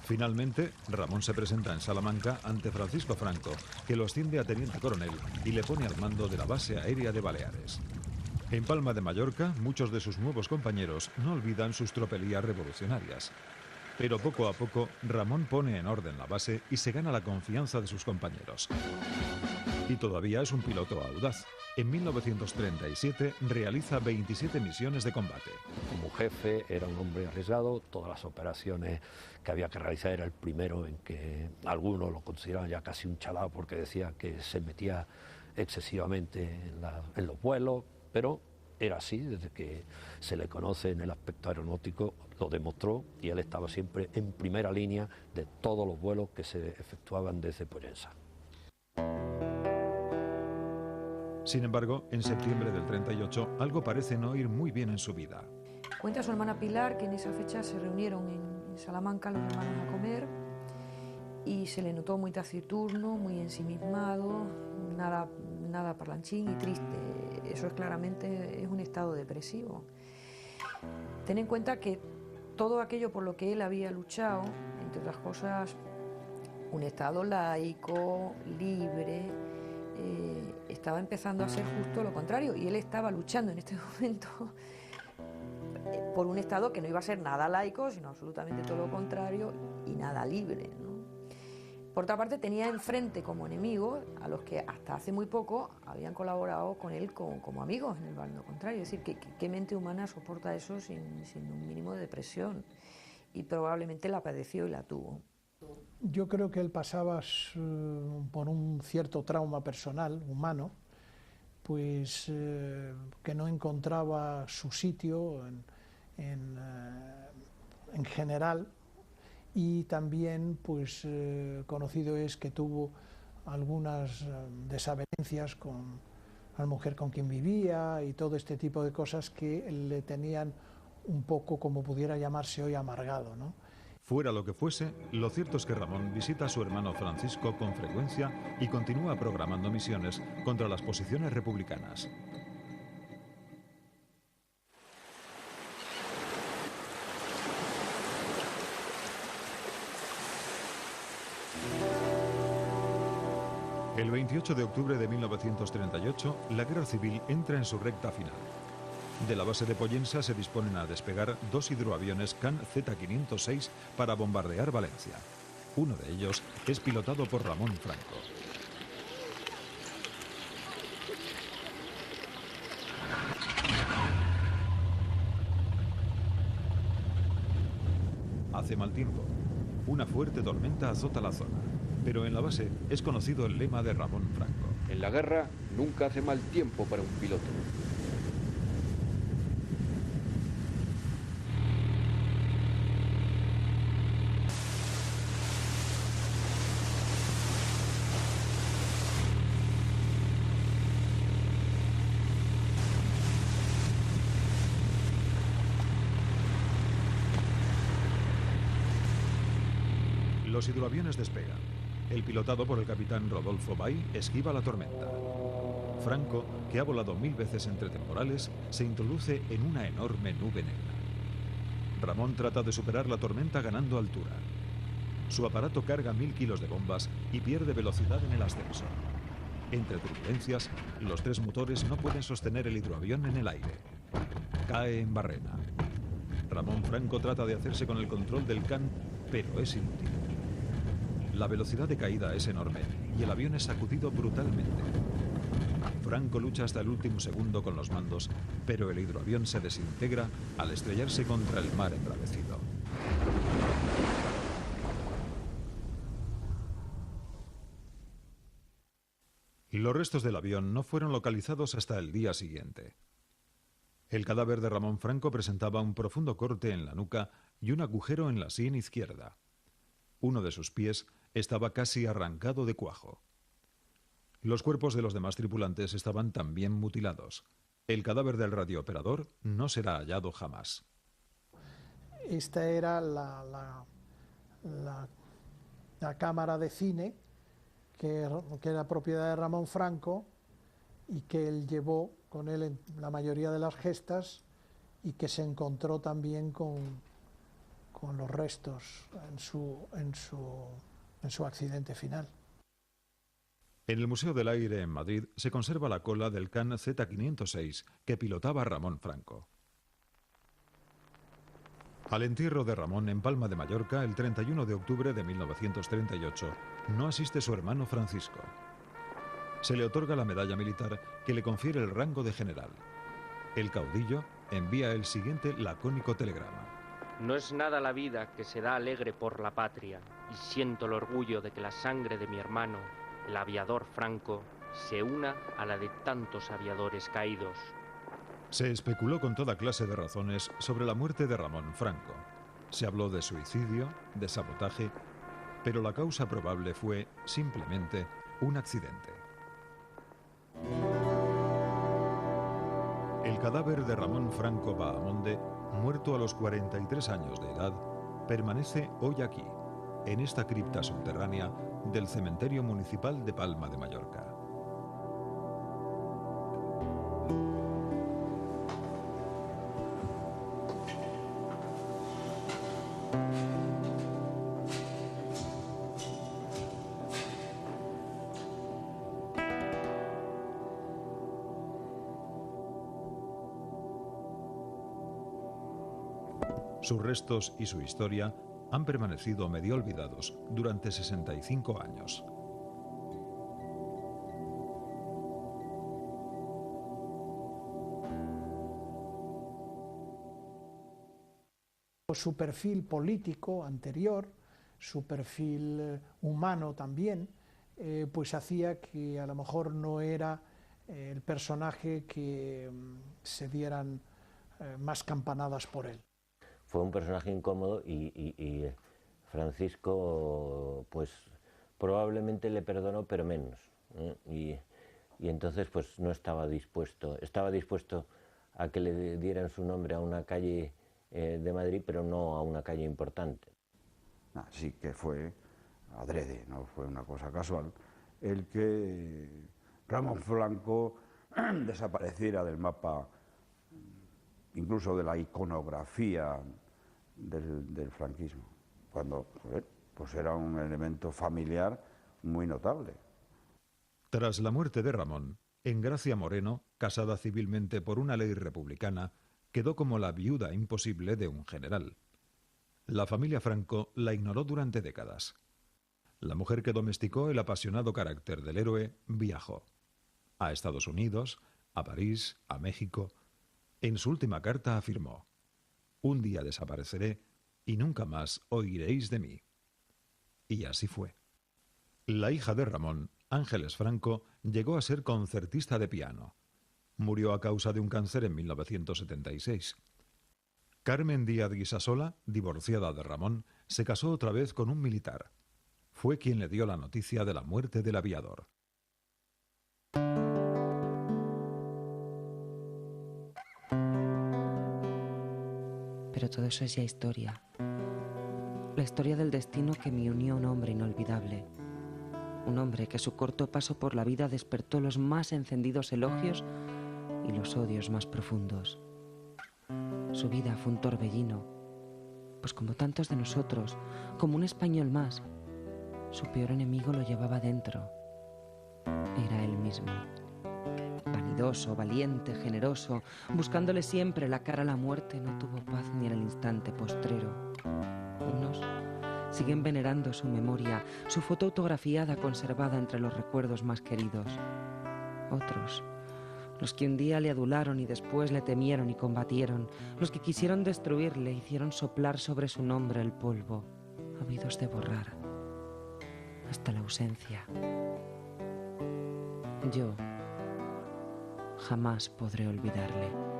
Finalmente, Ramón se presenta en Salamanca ante Francisco Franco, que lo asciende a teniente coronel y le pone al mando de la base aérea de Baleares. En Palma de Mallorca, muchos de sus nuevos compañeros no olvidan sus tropelías revolucionarias. Pero poco a poco, Ramón pone en orden la base y se gana la confianza de sus compañeros. Y todavía es un piloto audaz. En 1937 realiza 27 misiones de combate. Como jefe era un hombre arriesgado, todas las operaciones que había que realizar era el primero en que algunos lo consideraban ya casi un chalao porque decía que se metía excesivamente en los vuelos, pero era así, desde que se le conoce en el aspecto aeronáutico lo demostró y él estaba siempre en primera línea de todos los vuelos que se efectuaban desde Pollensa. Sin embargo, en septiembre del 38, algo parece no ir muy bien en su vida. Cuenta su hermana Pilar que en esa fecha se reunieron en Salamanca los hermanos a comer y se le notó muy taciturno, muy ensimismado, nada parlanchín y triste. Eso es claramente un estado depresivo. Ten en cuenta que todo aquello por lo que él había luchado, entre otras cosas, un estado laico, libre, estaba empezando a ser justo lo contrario, y él estaba luchando en este momento por un estado que no iba a ser nada laico, sino absolutamente todo lo contrario y nada libre, ¿no? Por otra parte, tenía enfrente como enemigos a los que hasta hace muy poco habían colaborado con él como amigos en el bando contrario. Es decir, ¿qué mente humana soporta eso sin un mínimo de depresión? Y probablemente la padeció y la tuvo. Yo creo que él pasaba por un cierto trauma personal, humano, pues que no encontraba su sitio en general, y también pues conocido es que tuvo algunas desavenencias con la mujer con quien vivía y todo este tipo de cosas que le tenían un poco, como pudiera llamarse hoy, amargado, ¿no? Fuera lo que fuese, lo cierto es que Ramón visita a su hermano Francisco con frecuencia y continúa programando misiones contra las posiciones republicanas. El 28 de octubre de 1938, la guerra civil entra en su recta final. De la base de Pollensa se disponen a despegar 2 hidroaviones CAN Z-506 para bombardear Valencia. Uno de ellos es pilotado por Ramón Franco. Hace mal tiempo. Una fuerte tormenta azota la zona, pero en la base es conocido el lema de Ramón Franco. En la guerra nunca hace mal tiempo para un piloto. Los hidroaviones despegan. El pilotado por el capitán Rodolfo Bay esquiva la tormenta. Franco, que ha volado 1000 veces entre temporales, se introduce en una enorme nube negra. Ramón trata de superar la tormenta ganando altura. Su aparato carga 1000 kilos de bombas y pierde velocidad en el ascenso. Entre turbulencias, los 3 motores no pueden sostener el hidroavión en el aire. Cae en barrena. Ramón Franco trata de hacerse con el control del CAN, pero es inútil. La velocidad de caída es enorme y el avión es sacudido brutalmente. Franco lucha hasta el último segundo con los mandos, pero el hidroavión se desintegra al estrellarse contra el mar embravecido. Los restos del avión no fueron localizados hasta el día siguiente. El cadáver de Ramón Franco presentaba un profundo corte en la nuca y un agujero en la sien izquierda. Uno de sus pies estaba casi arrancado de cuajo. Los cuerpos de los demás tripulantes estaban también mutilados. El cadáver del radiooperador no será hallado jamás. Esta era la cámara de cine que era propiedad de Ramón Franco y que él llevó con él en la mayoría de las gestas y que se encontró también con los restos en su accidente final. En el Museo del Aire en Madrid se conserva la cola del Can Z506 que pilotaba Ramón Franco. Al entierro de Ramón en Palma de Mallorca, el 31 de octubre de 1938, no asiste su hermano Francisco. Se le otorga la medalla militar que le confiere el rango de general. El caudillo envía el siguiente lacónico telegrama. No es nada la vida que se da alegre por la patria, y siento el orgullo de que la sangre de mi hermano, el aviador Franco, se una a la de tantos aviadores caídos. Se especuló con toda clase de razones sobre la muerte de Ramón Franco. Se habló de suicidio, de sabotaje, pero la causa probable fue simplemente un accidente. El cadáver de Ramón Franco Bahamonde, muerto a los 43 años de edad, permanece hoy aquí, en esta cripta subterránea del cementerio municipal de Palma de Mallorca. Sus restos y su historia han permanecido medio olvidados durante 65 años. Su perfil político anterior, su perfil humano también, pues hacía que a lo mejor no era el personaje que se dieran más campanadas por él. Fue un personaje incómodo y Francisco pues probablemente le perdonó, pero menos, ¿eh? Y entonces pues no estaba dispuesto a que le dieran su nombre a una calle de Madrid, pero no a una calle importante. Sí que fue adrede, no fue una cosa casual, el que Ramón Franco desapareciera del mapa, incluso de la iconografía del franquismo, cuando pues era un elemento familiar muy notable. Tras la muerte de Ramón, Engracia Moreno, casada civilmente por una ley republicana, quedó como la viuda imposible de un general. La familia Franco la ignoró durante décadas. La mujer que domesticó el apasionado carácter del héroe viajó a Estados Unidos, a París, a México. En su última carta afirmó: «Un día desapareceré y nunca más oiréis de mí». Y así fue. La hija de Ramón, Ángeles Franco, llegó a ser concertista de piano. Murió a causa de un cáncer en 1976. Carmen Díaz Guisasola, divorciada de Ramón, se casó otra vez con un militar. Fue quien le dio la noticia de la muerte del aviador. Pero todo eso es ya historia. La historia del destino que me unió a un hombre inolvidable. Un hombre que su corto paso por la vida despertó los más encendidos elogios y los odios más profundos. Su vida fue un torbellino, pues como tantos de nosotros, como un español más, su peor enemigo lo llevaba dentro. Era él mismo. Vanidoso, valiente, generoso, buscándole siempre la cara a la muerte, no tuvo paz ni en el instante postrero. Unos siguen venerando su memoria, su foto autografiada conservada entre los recuerdos más queridos. Otros Los que un día le adularon y después le temieron y combatieron, los que quisieron destruirle, hicieron soplar sobre su nombre el polvo, habidos de borrar, hasta la ausencia. Yo jamás podré olvidarle.